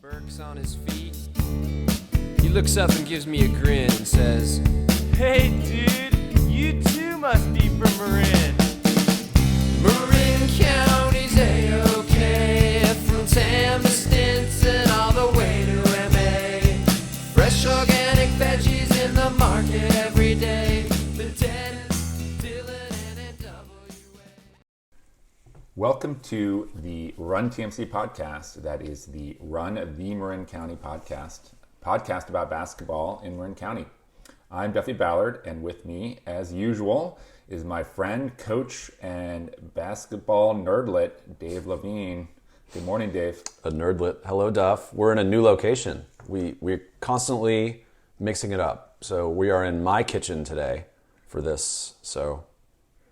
Burke's on his feet. He looks up and gives me a grin and says, "Hey dude, you too must be from Marin." Marin County's A-OK, from Tampa Stinson all the way to MA. Fresh organic veggies in the market every day. The Dennis, Dylan, and NWA. Welcome to the Run TMC podcast. That is the Run the Marin County podcast about basketball in Marin County. I'm Duffy Ballard, and with me, as usual, is my friend, coach, and basketball nerdlet, Dave Levine. Good morning, Dave. A nerdlet. Hello, Duff. We're in a new location. We're constantly mixing it up. So we are in my kitchen today for this. So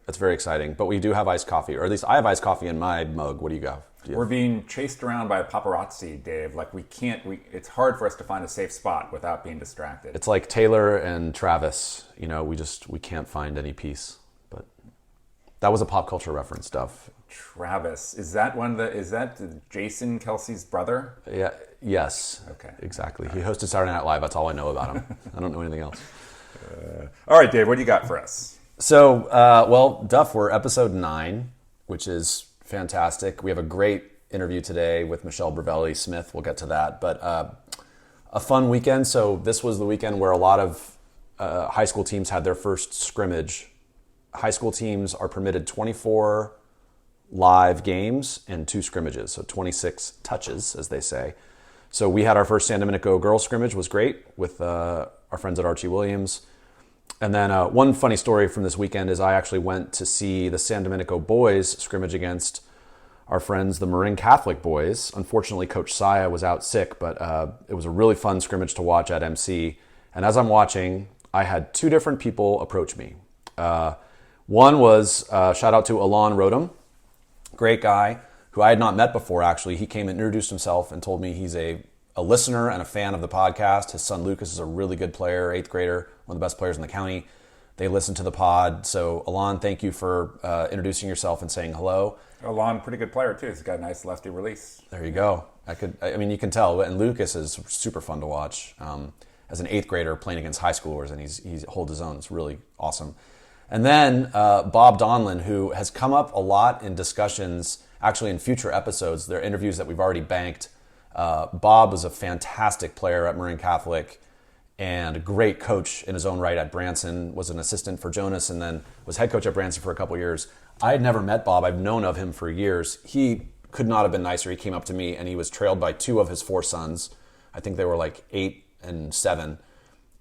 that's very exciting. But we do have iced coffee, or at least I have iced coffee in my mug. What do you got? We're being chased around by paparazzi, Dave. Like it's hard for us to find a safe spot without being distracted. It's like Taylor and Travis. You know, we can't find any peace. But that was a pop culture reference, Duff. Travis, is that Jason Kelsey's brother? Yeah. Yes. Okay. Exactly. He hosted Saturday Night Live. That's all I know about him. I don't know anything else. All right, Dave. What do you got for us? So, Duff, we're episode 9, which is fantastic. We have a great interview today with Michele Smith. We'll get to that. But a fun weekend. So this was the weekend where a lot of high school teams had their first scrimmage. High school teams are permitted 24 live games and 2 scrimmages. So 26 touches, as they say. So we had our first San Domenico girls scrimmage. Was great with our friends at Archie Williams. And then one funny story from this weekend is I actually went to see the San Domenico boys scrimmage against our friends, the Marin Catholic boys. Unfortunately, Coach Saya was out sick, but it was a really fun scrimmage to watch at MC. And as I'm watching, I had 2 different people approach me. One was, shout out to Alon Rodham, great guy, who I had not met before, actually. He came and introduced himself and told me he's a listener and a fan of the podcast. His son Lucas is a really good player, 8th grader, one of the best players in the county. They listen to the pod. So, Alon, thank you for introducing yourself and saying hello. Alon, pretty good player, too. He's got a nice lefty release. There you go. You can tell. And Lucas is super fun to watch. As an 8th grader playing against high schoolers, and he holds his own. It's really awesome. And then Bob Donlin, who has come up a lot in discussions, actually in future episodes. There are interviews that we've already banked. Bob was a fantastic player at Marin Catholic and a great coach in his own right at Branson, was an assistant for Jonas, and then was head coach at Branson for a couple years. I had never met Bob. I've known of him for years. He could not have been nicer. He came up to me, and he was trailed by 2 of his 4 sons. I think they were like 8 and 7.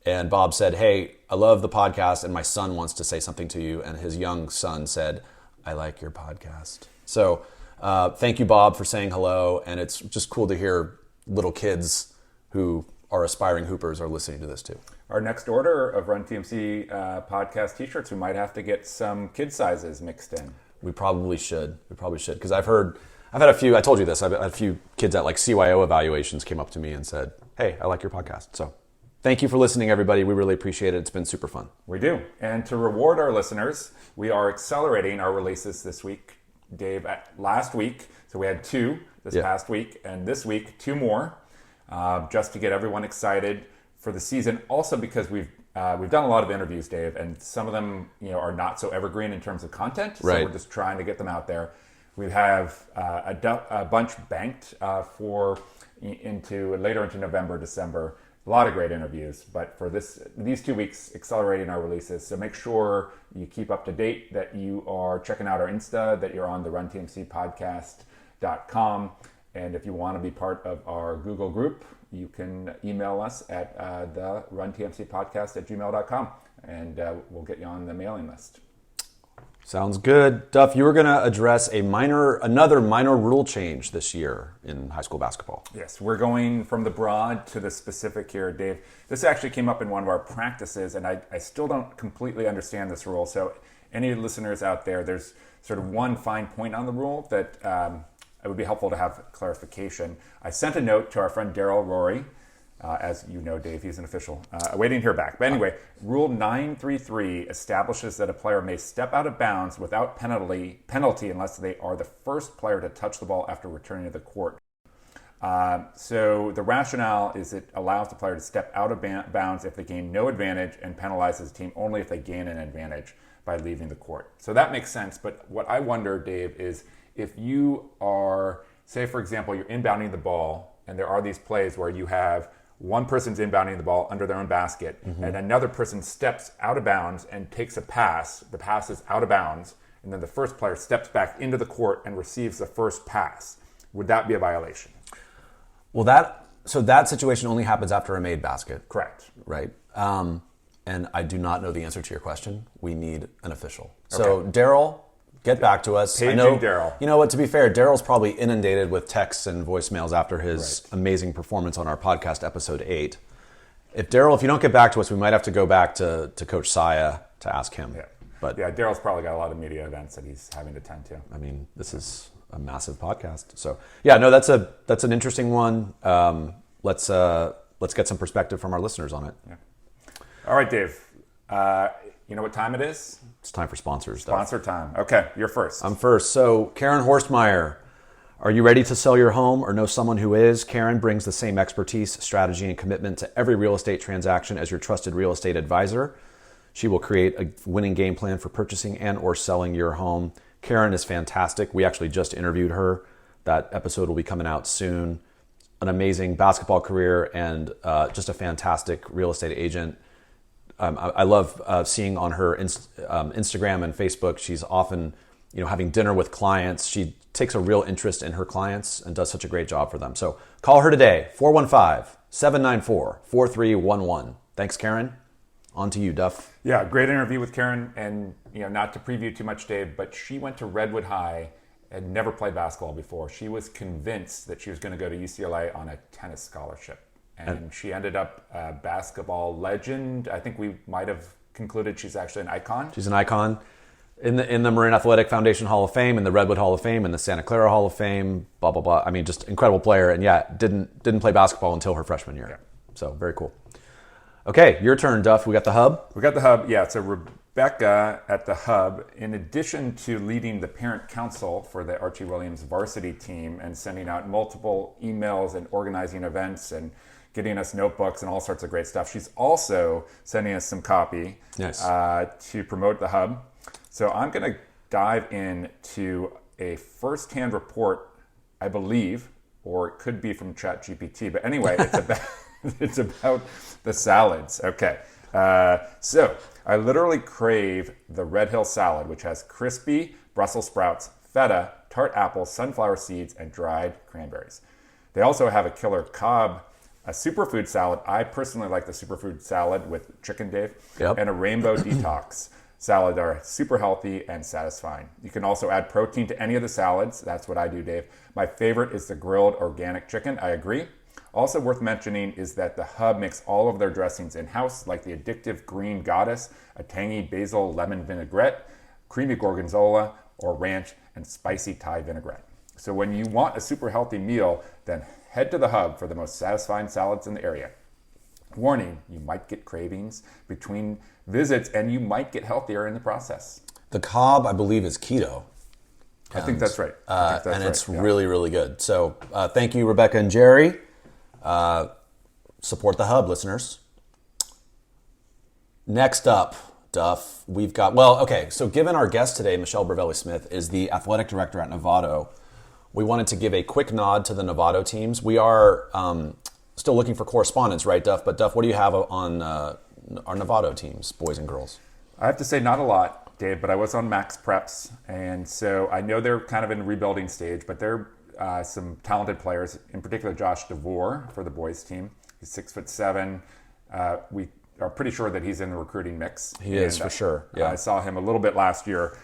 And Bob said, "Hey, I love the podcast, and my son wants to say something to you." And his young son said, "I like your podcast." So thank you, Bob, for saying hello. And it's just cool to hear little kids who are aspiring hoopers are listening to this too. Our next order of Run TMC podcast t-shirts, we might have to get some kid sizes mixed in. We probably should. Because I've had a few, I told you this, I've had a few kids at like CYO evaluations came up to me and said, "Hey, I like your podcast." So thank you for listening, everybody. We really appreciate it. It's been super fun. We do. And to reward our listeners, we are accelerating our releases this week. Dave, last week, so we had 2 this past week, and this week 2 more, just to get everyone excited for the season. Also because we've done a lot of interviews, Dave, and some of them are not so evergreen in terms of content. So we're just trying to get them out there. We have a bunch banked for later into November, December. A lot of great interviews, but for these 2 weeks, accelerating our releases. So make sure you keep up to date, that you are checking out our Insta, that you're on the runtmcpodcast.com. And if you want to be part of our Google group, you can email us at the runtmcpodcast@gmail.com, and we'll get you on the mailing list. Sounds good. Duff, you were going to address another minor rule change this year in high school basketball. Yes, we're going from the broad to the specific here, Dave. This actually came up in one of our practices, and I still don't completely understand this rule. So any listeners out there, there's sort of one fine point on the rule that it would be helpful to have clarification. I sent a note to our friend Daryl Rory. As you know, Dave, he's an official, waiting to hear back. But anyway, Rule 933 establishes that a player may step out of bounds without penalty unless they are the first player to touch the ball after returning to the court. So the rationale is it allows the player to step out of bounds if they gain no advantage and penalizes the team only if they gain an advantage by leaving the court. So that makes sense. But what I wonder, Dave, is if you are, say, for example, you're inbounding the ball and there are these plays where you have one person's inbounding the ball under their own basket and another person steps out of bounds and takes a pass. The pass is out of bounds. And then the first player steps back into the court and receives the first pass. Would that be a violation? Well, that situation only happens after a made basket. Correct. Right. And I do not know the answer to your question. We need an official. So Daryl, get back to us. Paging Daryl. You know what? To be fair, Daryl's probably inundated with texts and voicemails after his amazing performance on our podcast, episode 8. If you don't get back to us, we might have to go back to Coach Saya to ask him. Yeah. But yeah, Daryl's probably got a lot of media events that he's having to tend to. I mean, this is a massive podcast. So yeah, no, that's an interesting one. Let's get some perspective from our listeners on it. Yeah. All right, Dave. You know what time it is? It's time for sponsors. Sponsor time. Okay, you're first. I'm first. So Karen Horstmeyer, are you ready to sell your home or know someone who is? Karen brings the same expertise, strategy, and commitment to every real estate transaction as your trusted real estate advisor. She will create a winning game plan for purchasing and or selling your home. Karen is fantastic. We actually just interviewed her. That episode will be coming out soon. An amazing basketball career and just a fantastic real estate agent. I love seeing on her Instagram and Facebook. She's often, having dinner with clients. She takes a real interest in her clients and does such a great job for them. So call her today, 415-794-4311. Thanks, Karen. On to you, Duff. Yeah, great interview with Karen. And, not to preview too much, Dave, but she went to Redwood High and never played basketball before. She was convinced that she was going to go to UCLA on a tennis scholarship. And she ended up a basketball legend. I think we might have concluded she's actually an icon. She's an icon in the Marin Athletic Foundation Hall of Fame, in the Redwood Hall of Fame, in the Santa Clara Hall of Fame, blah, blah, blah. I mean, just incredible player. And yeah, didn't play basketball until her freshman year. Yeah. So very cool. Okay, your turn, Duff. We got the hub? We got the hub, yeah. So Rebecca at the hub, in addition to leading the parent council for the Archie Williams varsity team and sending out multiple emails and organizing events and getting us notebooks and all sorts of great stuff, she's also sending us some copy to promote the hub. So I'm going to dive into a first-hand report, I believe, or it could be from ChatGPT, but anyway, it's about... It's about the salads. Okay. So I literally crave the Red Hill salad, which has crispy Brussels sprouts, feta, tart apples, sunflower seeds, and dried cranberries. They also have a killer Cobb, a superfood salad. I personally like the superfood salad with chicken, Dave, and a rainbow detox salad that are super healthy and satisfying. You can also add protein to any of the salads. That's what I do, Dave. My favorite is the grilled organic chicken. I agree. Also worth mentioning is that the hub makes all of their dressings in-house, like the addictive green goddess, a tangy basil lemon vinaigrette, creamy gorgonzola, or ranch and spicy Thai vinaigrette. So when you want a super healthy meal, then head to the hub for the most satisfying salads in the area. Warning, you might get cravings between visits and you might get healthier in the process. The Cobb, I believe, is keto. I think that's right. It's really, really good. So thank you, Rebecca and Jerry. Support the hub, listeners. Next up, Duff, we've got... so given our guest today, Michele Brovelli Smith, is the athletic director at Novato, we wanted to give a quick nod to the Novato teams. We are still looking for correspondence, right, Duff? But Duff, what do you have on our Novato teams, boys and girls? I have to say not a lot, Dave, but I was on Max Preps, and so I know they're kind of in the rebuilding stage, but they're some talented players, in particular Josh DeVore for the boys team. He's 6'7". We are pretty sure that he's in the recruiting mix. He is, for sure. Yeah. I saw him a little bit last year.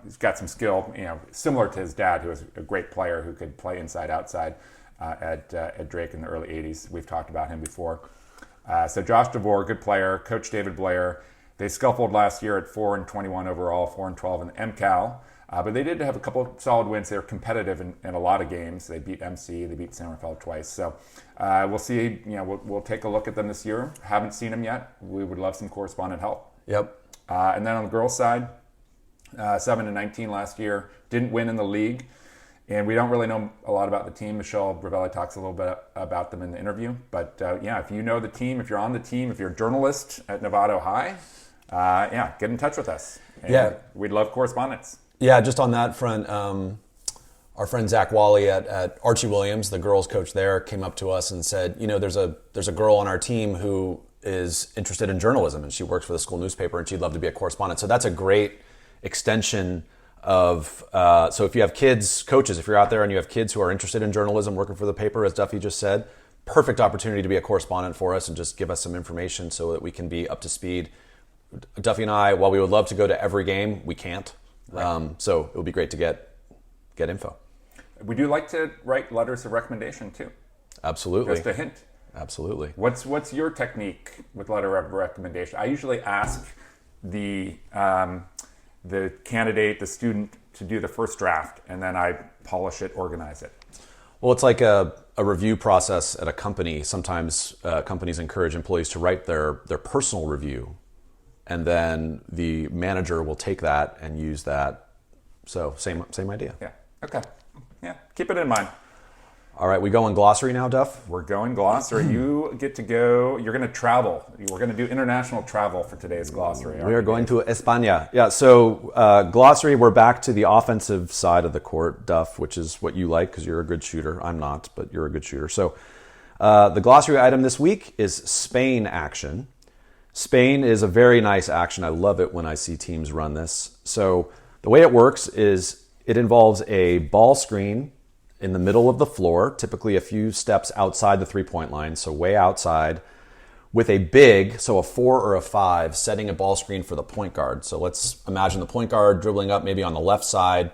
He's got some skill, similar to his dad, who was a great player who could play inside, outside at Drake in the early 80s. We've talked about him before. So Josh DeVore, good player. Coach David Blair. They scuffled last year at 4-21 overall, 4-12 in the MCAL. But they did have a couple of solid wins. They were competitive in a lot of games. They beat MC. They beat San Rafael twice. So we'll see. We'll take a look at them this year. Haven't seen them yet. We would love some correspondent help. Yep. And then on the girls' side, 7-19 last year. Didn't win in the league. And we don't really know a lot about the team. Michele Brovelli talks a little bit about them in the interview. But if you know the team, if you're on the team, if you're a journalist at Novato High, get in touch with us. And we'd love correspondence. Yeah, just on that front, our friend Zach Wally at Archie Williams, the girls coach there, came up to us and said, there's a girl on our team who is interested in journalism, and she works for the school newspaper, and she'd love to be a correspondent. So that's a great extension of, so if you have kids, coaches, if you're out there and you have kids who are interested in journalism, working for the paper, as Duffy just said, perfect opportunity to be a correspondent for us and just give us some information so that we can be up to speed. Duffy and I, while we would love to go to every game, we can't. Right. So it would be great to get info. We do like to write letters of recommendation too. Absolutely. Just a hint. Absolutely. What's your technique with letter of recommendation? I usually ask the candidate, the student, to do the first draft, and then I polish it, organize it. Well, it's like a review process at a company. Sometimes companies encourage employees to write their personal review, and then the manager will take that and use that. So same idea. Yeah. Okay. Yeah. Keep it in mind. All right, we go on glossary now, Duff? We're going glossary. You get to go. You're going to travel. We're going to do international travel for today's glossary. We are going to España. Yeah, so glossary, we're back to the offensive side of the court, Duff, which is what you like because you're a good shooter. I'm not, but you're a good shooter. So the glossary item this week is Spain action. Spain is a very nice action. I love it when I see teams run this. So the way it works is it involves a ball screen in the middle of the floor, typically a few steps outside the three-point line, so way outside, with a big, so a 4 or a 5, setting a ball screen for the point guard. So let's imagine the point guard dribbling up maybe on the left side.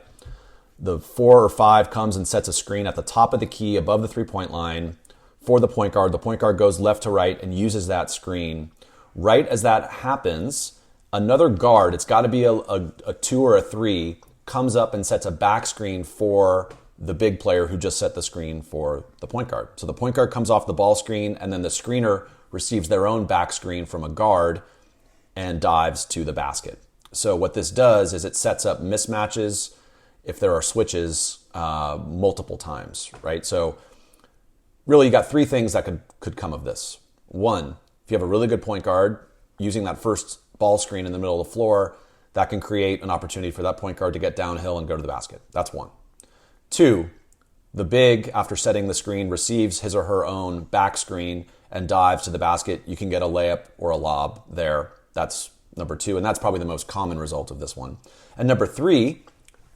The 4 or 5 comes and sets a screen at the top of the key above the three-point line for the point guard. The point guard goes left to right and uses that screen. Right as that happens, another guard, it's got to be a 2 or a 3, comes up and sets a back screen for the big player who just set the screen for the point guard. So the point guard comes off the ball screen, and then the screener receives their own back screen from a guard and dives to the basket. So what this does is it sets up mismatches if there are switches multiple times, right? So really you got 3 things that could come of this. 1, if you have a really good point guard using that first ball screen in the middle of the floor, that can create an opportunity for that point guard to get downhill and go to the basket. That's 1. 2, the big, after setting the screen, receives his or her own back screen and dives to the basket. You can get a layup or a lob there. That's number 2, and that's probably the most common result of this one. And number 3,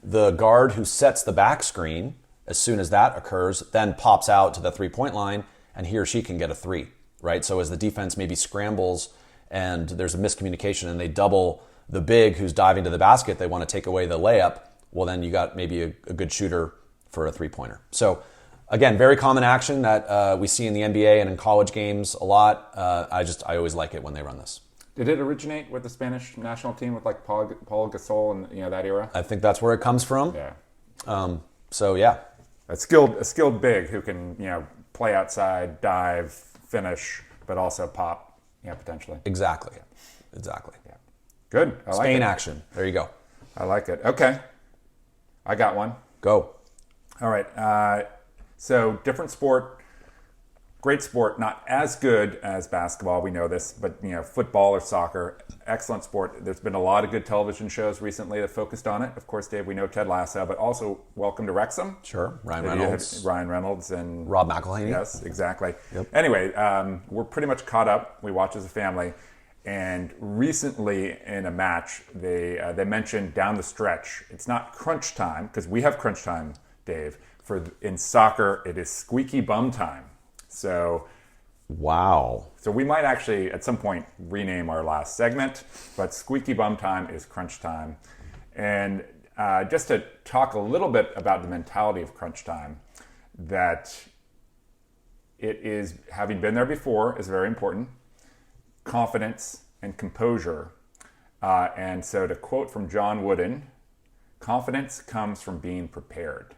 the guard who sets the back screen, as soon as that occurs, then pops out to the three-point line, and he or she can get a 3, right? So as the defense maybe scrambles and there's a miscommunication and they double the big who's diving to the basket, they want to take away the layup, well, then you got maybe a good shooter for a three-pointer. So again, very common action that we see in the NBA and in college games a lot. I always like it when they run this. Did it originate with the Spanish national team with like Paul Gasol and that era? I think that's where it comes from. Yeah. So yeah, a skilled big who can play outside, dive, finish, but also pop, potentially. Exactly. Yeah. Exactly. Yeah. Good. I like Spain it. action. There you go. I like it. Okay. I got one. Go. All right. So different sport, great sport, not as good as basketball. We know this, but football or soccer, excellent sport. There's been a lot of good television shows recently that focused on it. Of course, Dave, we know Ted Lasso, but also Welcome to Wrexham. Sure. Ryan Reynolds and Rob McElhenney. Yes, exactly. Yep. Anyway, we're pretty much caught up. We watch as a family. And recently in a match, they mentioned down the stretch, it's not crunch time, because we have crunch time, Dave. In soccer, it is squeaky bum time. So, wow. So we might actually, at some point, rename our last segment, but squeaky bum time is crunch time. And just to talk a little bit about the mentality of crunch time, that it is, having been there before, is very important. Confidence and composure. And so to quote from John Wooden, confidence comes from being prepared.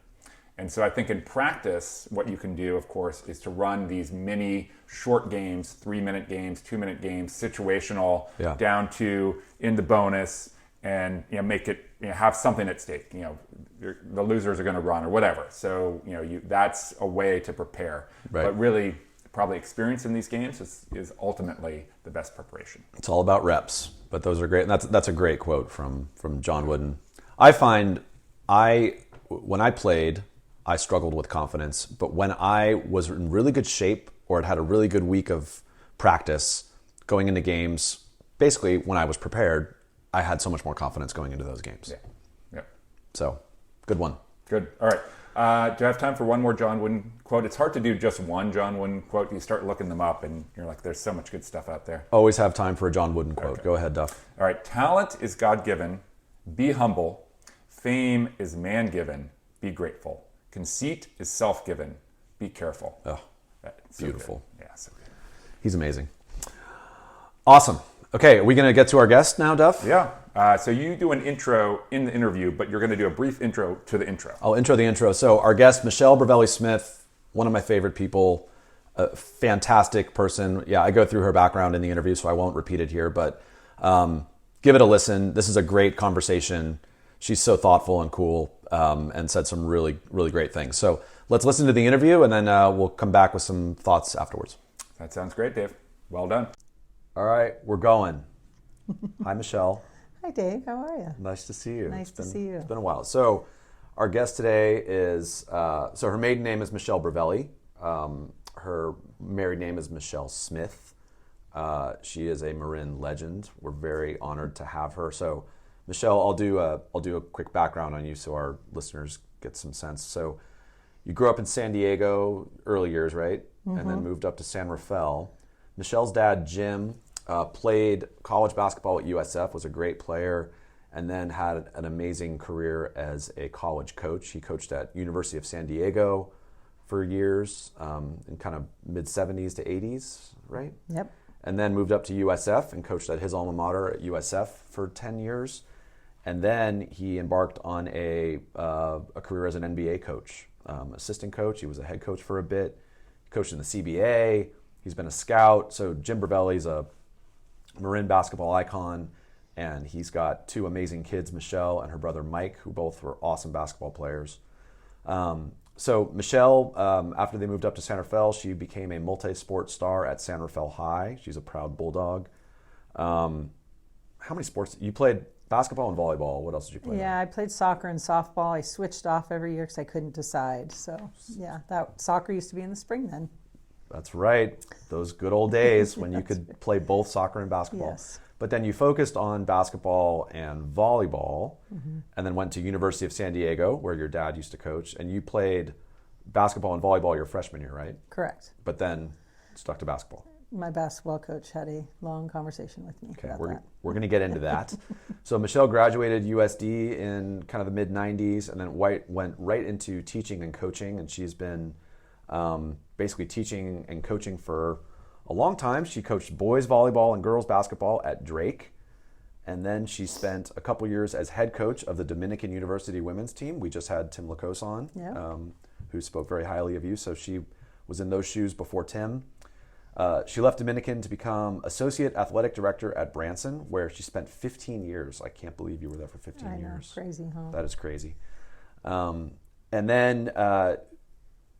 And so I think in practice, what you can do, of course, is to run these mini short games, 3-minute games, 2-minute games, situational, down to in the bonus, and make it have something at stake. the losers are going to run or whatever. So that's a way to prepare. Right. But really, probably experience in these games is ultimately the best preparation. It's all about reps. But those are great. And that's a great quote from John Wooden. I find when I played, I struggled with confidence. But when I was in really good shape or had a really good week of practice going into games, basically when I was prepared, I had so much more confidence going into those games. Yeah. So, good one. Good. All right. Do I have time for one more John Wooden quote? It's hard to do just one John Wooden quote. You start looking them up and you're like, there's so much good stuff out there. Always have time for a John Wooden quote. Okay. Go ahead, Duff. All right. Talent is God-given. Be humble. Fame is man-given. Be grateful. Conceit is self-given. Be careful. Oh, so beautiful. Good. Yeah, so good. He's amazing. Awesome. Okay, are we going to get to our guest now, Duff? Yeah. So you do an intro in the interview, but you're going to do a brief intro to the intro. I'll intro the intro. So our guest, Michele Brovelli Smith, one of my favorite people, a fantastic person. Yeah, I go through her background in the interview, so I won't repeat it here, but give it a listen. This is a great conversation. She's so thoughtful and cool and said some really, really great things. So let's listen to the interview, and then we'll come back with some thoughts afterwards. That sounds great, Dave. Well done. All right, we're going. Hi, Michele. Hi, Dave. How are you? Nice to see you. Nice to see you. It's been a while. So our guest today is, so her maiden name is Michele Brovelli. Her married name is Michele Smith. She is a Marin legend. We're very honored to have her. So Michele, I'll do a quick background on you so our listeners get some sense. So you grew up in San Diego early years, right? Mm-hmm. And then moved up to San Rafael. Michele's dad, Jim, played college basketball at USF, was a great player, and then had an amazing career as a college coach. He coached at University of San Diego for years, in kind of mid-70s to 80s, right? Yep. And then moved up to USF and coached at his alma mater at USF for 10 years. And then he embarked on a career as an NBA coach, assistant coach. He was a head coach for a bit. He coached in the CBA. He's been a scout. So Jim Brovelli's a Marin basketball icon, and he's got two amazing kids, Michele and her brother Mike, who both were awesome basketball players. So Michele, after they moved up to San Rafael, she became a multi-sport star at San Rafael High. She's a proud Bulldog. How many sports? You played basketball and volleyball. What else did you play? Yeah, I played soccer and softball. I switched off every year because I couldn't decide. So yeah, that soccer used to be in the spring then. That's right. Those good old days when you could play both soccer and basketball. Yes. But then you focused on basketball and volleyball, and then went to University of San Diego, where your dad used to coach, and you played basketball and volleyball your freshman year, right? Correct. But then stuck to basketball. My basketball coach had a long conversation with me about that. We're going to get into that. So Michele graduated USD in kind of the mid-90s, and then went right into teaching and coaching, and she's been basically teaching and coaching for a long time. She coached boys volleyball and girls basketball at Drake. And then she spent a couple years as head coach of the Dominican University women's team. We just had Tim Lacose on, who spoke very highly of you. So she was in those shoes before Tim. She left Dominican to become associate athletic director at Branson, where she spent 15 years. I can't believe you were there for 15 years. Crazy, huh? That is crazy. And then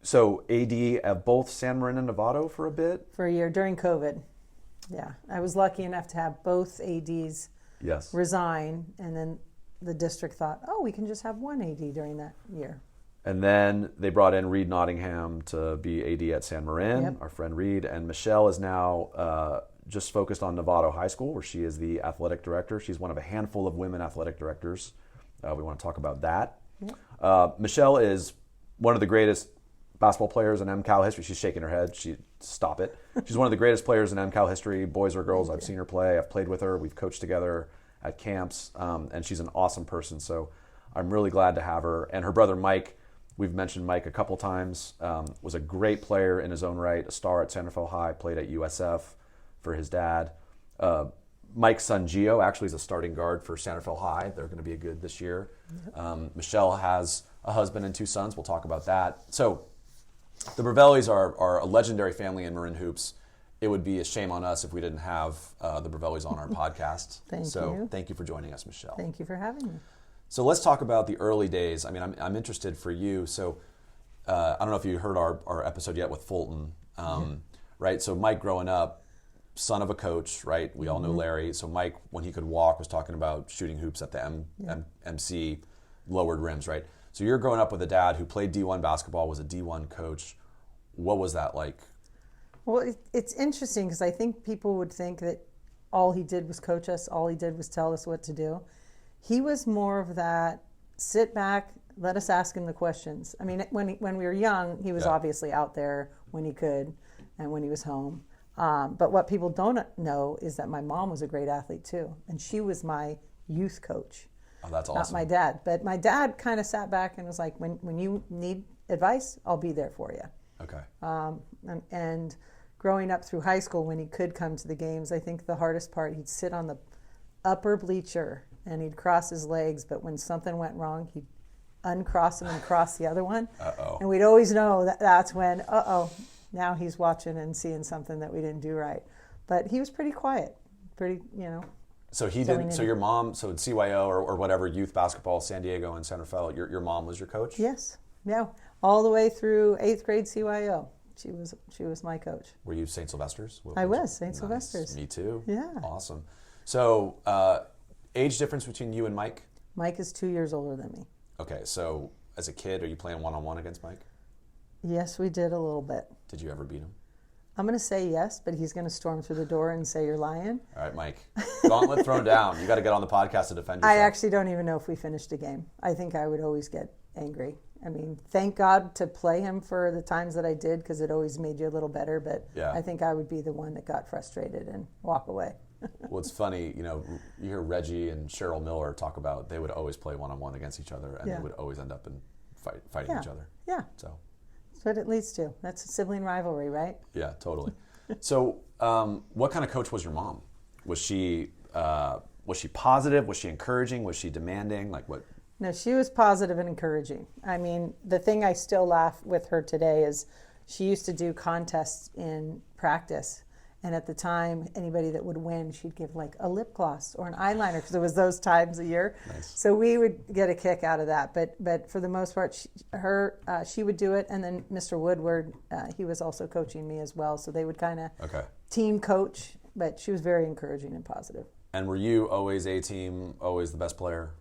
so AD at both San Marin and Novato for a bit? For a year during COVID. Yeah. I was lucky enough to have both ADs resign, and then the district thought, we can just have one AD during that year. And then they brought in Reed Nottingham to be AD at San Marin, our friend Reed. And Michele is now just focused on Novato High School, where she is the athletic director. She's one of a handful of women athletic directors. We want to talk about that. Yep. Michele is one of the greatest basketball players in MCAL history. She's shaking her head. Stop it. She's one of the greatest players in MCAL history, boys or girls. I've seen her play. I've played with her. We've coached together at camps, and she's an awesome person. So I'm really glad to have her. And her brother Mike, we've mentioned Mike a couple times, was a great player in his own right, a star at San Rafael High, played at USF for his dad. Mike's son Gio actually is a starting guard for San Rafael High. They're going to be good this year. Yep. Michele has a husband and two sons. We'll talk about that. So the Brovellis are a legendary family in Marin Hoops. It would be a shame on us if we didn't have the Brovellis on our podcast. Thank you. So thank you for joining us, Michele. Thank you for having me. So let's talk about the early days. I mean, I'm interested for you. So I don't know if you heard our episode yet with Fulton, right? So Mike growing up, son of a coach, right? We all know Larry. So Mike, when he could walk, was talking about shooting hoops at the MC, lowered rims, right? So you're growing up with a dad who played D1 basketball, was a D1 coach. What was that like? Well, it's interesting because I think people would think that all he did was coach us, all he did was tell us what to do. He was more of that, sit back, let us ask him the questions. I mean, when we were young, he was obviously out there when he could and when he was home. But what people don't know is that my mom was a great athlete too, and she was my youth coach. Oh, that's awesome. Not my dad. But my dad kind of sat back and was like, when you need advice, I'll be there for you. Okay. And growing up through high school, when he could come to the games, I think the hardest part, he'd sit on the upper bleacher and he'd cross his legs, but when something went wrong, he'd uncross them and cross the other one. Uh-oh. And we'd always know that's when, now he's watching and seeing something that we didn't do right. But he was pretty quiet, So he didn't. So your mom, so at CYO or whatever, youth basketball, San Diego and San Rafael, your mom was your coach? Yes. Yeah. All the way through 8th grade CYO. She was my coach. Were you St. Sylvester's? I was St. Sylvester's. Me too. Yeah. Awesome. So age difference between you and Mike? Mike is 2 years older than me. Okay. So as a kid, are you playing one-on-one against Mike? Yes, we did a little bit. Did you ever beat him? I'm going to say yes, but he's going to storm through the door and say you're lying. All right, Mike. Gauntlet thrown down. You got to get on the podcast to defend yourself. I actually don't even know if we finished a game. I think I would always get angry. I mean, thank God to play him for the times that I did because it always made you a little better. But I think I would be the one that got frustrated and walk away. Well, it's funny, you hear Reggie and Cheryl Miller talk about they would always play one-on-one against each other, and they would always end up in fighting each other. Yeah. So that's what it leads to. That's a sibling rivalry, right? Yeah, totally. So, what kind of coach was your mom? Was she positive? Was she encouraging? Was she demanding? Like what? No, she was positive and encouraging. I mean, the thing I still laugh with her today is she used to do contests in practice. And at the time, anybody that would win, she'd give like a lip gloss or an eyeliner because it was those times a year. Nice. So we would get a kick out of that. But for the most part, she would do it. And then Mr. Woodward, he was also coaching me as well. So they would kind of team coach. But she was very encouraging and positive. And were you always A-team, always the best player?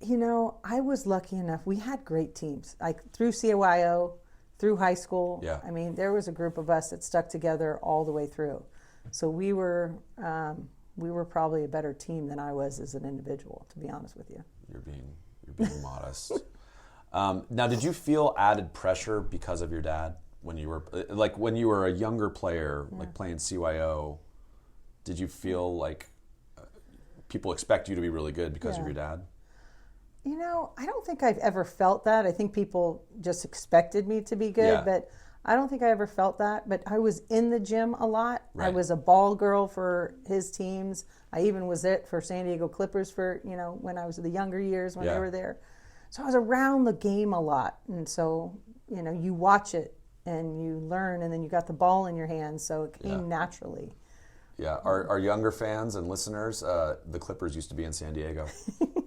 I was lucky enough. We had great teams. Like through CYO, through high school. Yeah. I mean, there was a group of us that stuck together all the way through. So we were probably a better team than I was as an individual, to be honest with you. You're being modest. Now, did you feel added pressure because of your dad when you were a younger player, like playing CYO? Did you feel like people expect you to be really good because of your dad? I don't think I've ever felt that. I think people just expected me to be good, but I don't think I ever felt that. But I was in the gym a lot. Right. I was a ball girl for his teams. I even was it for San Diego Clippers for, when I was in the younger years when they were there. So I was around the game a lot. And so, you watch it and you learn, and then you got the ball in your hands. So it came naturally. Yeah, our younger fans and listeners, the Clippers used to be in San Diego,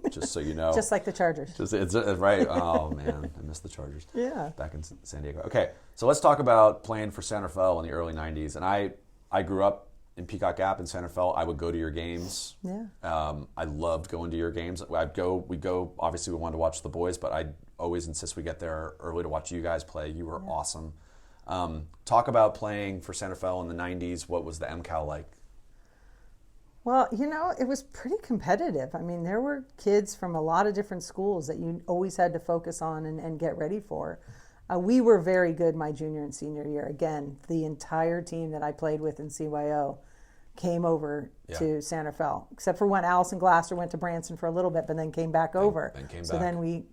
just so you know. Just like the Chargers. It's right. Oh, man, I miss the Chargers. Yeah. Back in San Diego. Okay, so let's talk about playing for San Rafael in the early 90s. And I grew up in Peacock Gap in San Rafael. I would go to your games. Yeah. I loved going to your games. We'd go, obviously we wanted to watch the boys, but I'd always insist we get there early to watch you guys play. You were awesome. Talk about playing for San Rafael in the 90s. What was the MCAL like? Well, it was pretty competitive. I mean, there were kids from a lot of different schools that you always had to focus on and get ready for. We were very good my junior and senior year. Again, the entire team that I played with in CYO came over to San Rafael, except for when Allison Glasser went to Branson for a little bit, but then came back over. Then we,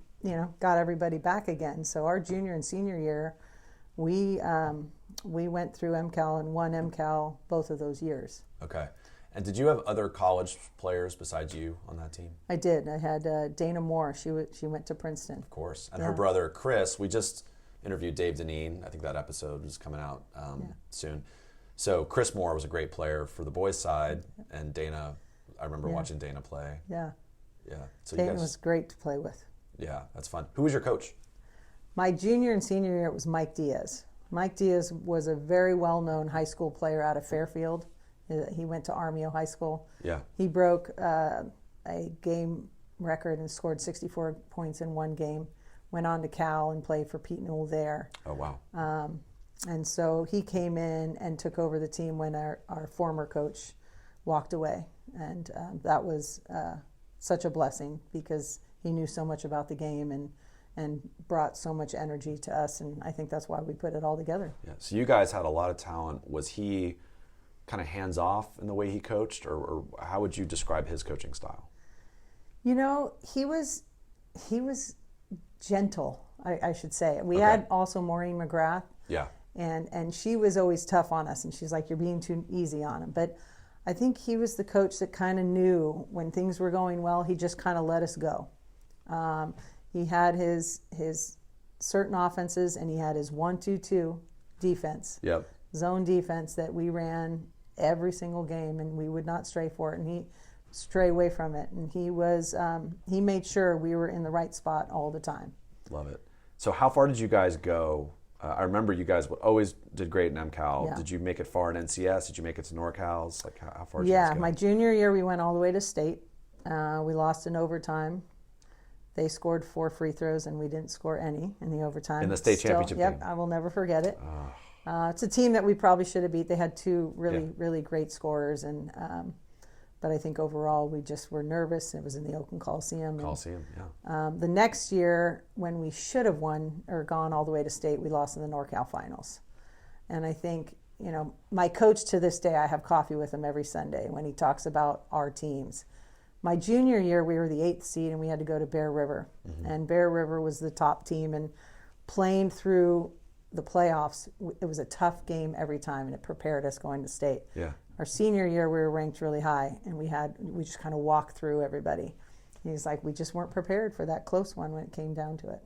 got everybody back again. So our junior and senior year, we went through MCAL and won MCAL both of those years. Okay. And did you have other college players besides you on that team? I did. I had Dana Moore. She went to Princeton. Of course. And her brother, Chris, we just interviewed Dave Dineen. I think that episode is coming out soon. So Chris Moore was a great player for the boys' side, and Dana, I remember watching Dana play. Yeah. Yeah. So Dayton was great to play with. Yeah, that's fun. Who was your coach? My junior and senior year, it was Mike Diaz. Mike Diaz was a very well-known high school player out of Fairfield. He went to Armio High School. Yeah. He broke a game record and scored 64 points in one game. Went on to Cal and played for Pete Newell there. Oh, wow. And so he came in and took over the team when our former coach walked away. And that was such a blessing because he knew so much about the game and brought so much energy to us. And I think that's why we put it all together. Yeah. So you guys had a lot of talent. Was he kind of hands-off in the way he coached, or how would you describe his coaching style? You know, he was gentle, I should say. We had also Maureen McGrath. Yeah. And she was always tough on us, and she's like, you're being too easy on him. But I think he was the coach that kind of knew when things were going well, he just kind of let us go. He had his certain offenses, and he had his 1-2-2 defense, Yep. zone defense that we ran every single game, and we would not stray for it, and he stray away from it. And he made sure we were in the right spot all the time. Love it. So how far did you guys go? I remember you guys always did great in MCAL. Yeah. Did you make it far in NCS? Did you make it to NorCals? Like how far did you guys Yeah, go? my junior year we went all the way to state. We lost in overtime. They scored 4 free throws and we didn't score any in the overtime. In the state championship Yep, game. I will never forget it. It's a team that we probably should have beat. They had 2 really great scorers, and but I think overall we just were nervous. It was in the Oakland Coliseum. Yeah. The next year, when we should have won or gone all the way to state, we lost in the NorCal finals. And I think, you know, my coach to this day, I have coffee with him every Sunday when he talks about our teams. My junior year, we were the 8th seed and we had to go to Bear River. And Bear River was the top team, and playing through the playoffs, it was a tough game every time, and it prepared us going to state. Yeah. Our senior year, we were ranked really high, and we just kind of walked through everybody. He's like, we just weren't prepared for that close one when it came down to it.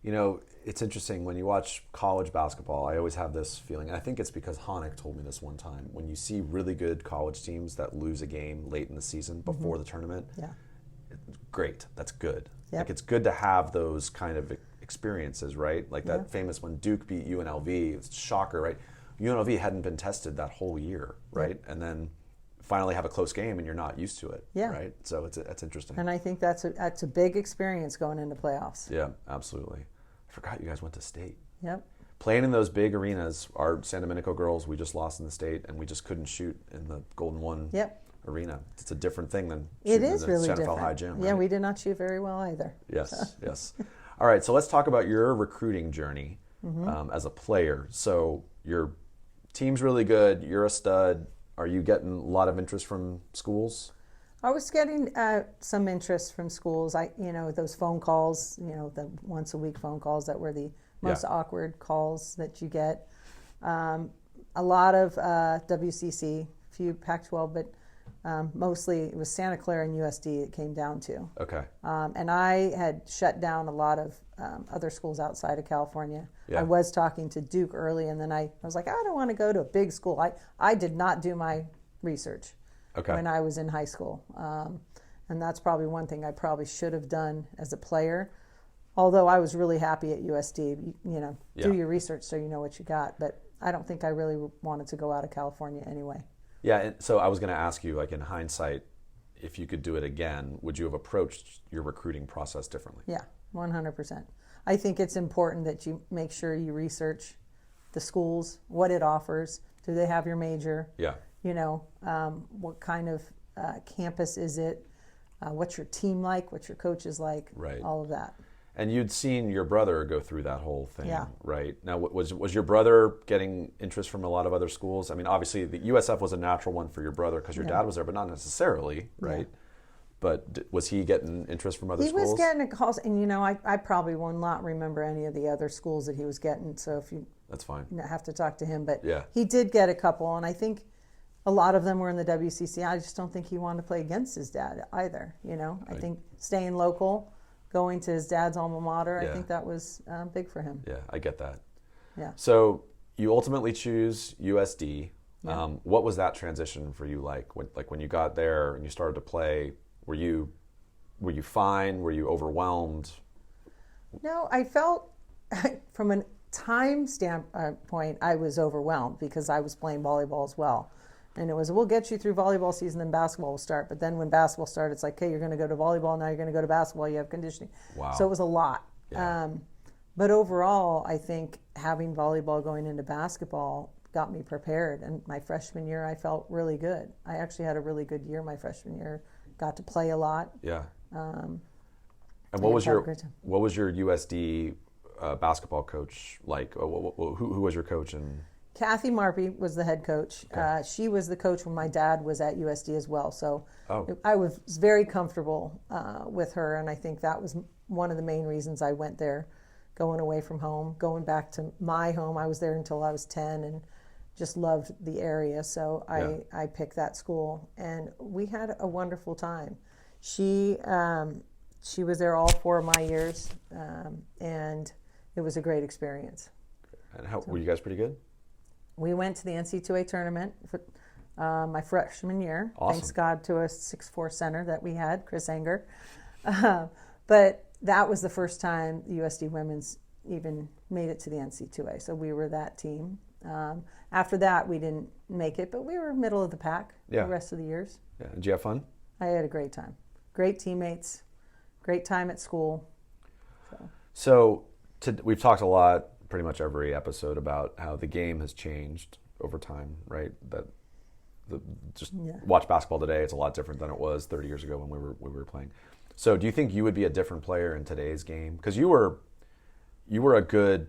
You know, it's interesting when you watch college basketball. I always have this feeling, and I think it's because Honeck told me this one time. When you see really good college teams that lose a game late in the season before the tournament, great, that's good. Yep. Like it's good to have those kind of experiences, right? Like that famous when Duke beat UNLV, it's a shocker, right? UNLV hadn't been tested that whole year, right? And then finally have a close game and you're not used to it, right? So that's interesting. And I think that's a big experience going into playoffs. Yeah, absolutely. I forgot you guys went to state. Yep. Playing in those big arenas, our San Domenico girls, we just lost in the state and we just couldn't shoot in the Golden One arena. It's a different thing than shooting in the really San Rafael different. High gym. Yeah, right? we did not shoot very well either. Yes, yes. All right, so let's talk about your recruiting journey as a player. So your team's really good. You're a stud. Are you getting a lot of interest from schools? I was getting some interest from schools. Those phone calls, the once a week phone calls that were the most awkward calls that you get. A lot of WCC, few Pac-12, but mostly it was Santa Clara and USD it came down to. Okay. And I had shut down a lot of other schools outside of California. Yeah. I was talking to Duke early, and then I was like, I don't want to go to a big school. I did not do my research when I was in high school. And that's probably one thing I probably should have done as a player. Although I was really happy at USD, do your research so you know what you got. But I don't think I really wanted to go out of California anyway. Yeah, and so I was going to ask you, like in hindsight, if you could do it again, would you have approached your recruiting process differently? Yeah, 100%. I think it's important that you make sure you research the schools, what it offers. Do they have your major? Yeah. What kind of campus is it? What's your team like? What's your coaches like? Right. All of that. And you'd seen your brother go through that whole thing, Yeah. right? Now, was your brother getting interest from a lot of other schools? I mean, obviously, the USF was a natural one for your brother because your dad was there, but not necessarily, right? Yeah. But was he getting interest from other He schools? was getting calls, and I probably will not remember any of the other schools that he was getting. So if you That's fine. have to talk to him, but Yeah. he did get a couple, and I think a lot of them were in the WCC. I just don't think he wanted to play against his dad either. I think staying local, going to his dad's alma mater, I think that was big for him. Yeah, I get that. Yeah. So you ultimately choose USD. Yeah. What was that transition for you like? When you got there and you started to play, were you were you fine? Were you overwhelmed? No, I felt from a time standpoint, I was overwhelmed because I was playing volleyball as well. And it was, we'll get you through volleyball season, then basketball will start. But then when basketball started, it's like, okay, you're going to go to volleyball, now you're going to go to basketball, you have conditioning. Wow. So it was a lot. Yeah. But overall, I think having volleyball going into basketball got me prepared. And my freshman year, I felt really good. I actually had a really good year my freshman year. Got to play a lot. Yeah. And what was your USD basketball coach like? Who was your coach? And Kathy Marpy was the head coach. Okay. She was the coach when my dad was at USD as well. So Oh. I was very comfortable with her, and I think that was one of the main reasons I went there, going away from home, going back to my home. I was there until I was 10 and just loved the area. So I picked that school, and we had a wonderful time. She was there all 4 of my years, and it was a great experience. And were you guys pretty good? We went to the NC2A tournament for my freshman year. Awesome. Thanks God to a 6'4" center that we had, Chris Anger. But that was the first time the USD women's even made it to the NC2A. So we were that team. After that, we didn't make it, but we were middle of the pack the rest of the years. Yeah. Did you have fun? I had a great time. Great teammates. Great time at school. So we've talked a lot, pretty much every episode, about how the game has changed over time, right? Watch basketball today, it's a lot different than it was 30 years ago when we were playing. So do you think you would be a different player in today's game? Because you were a good,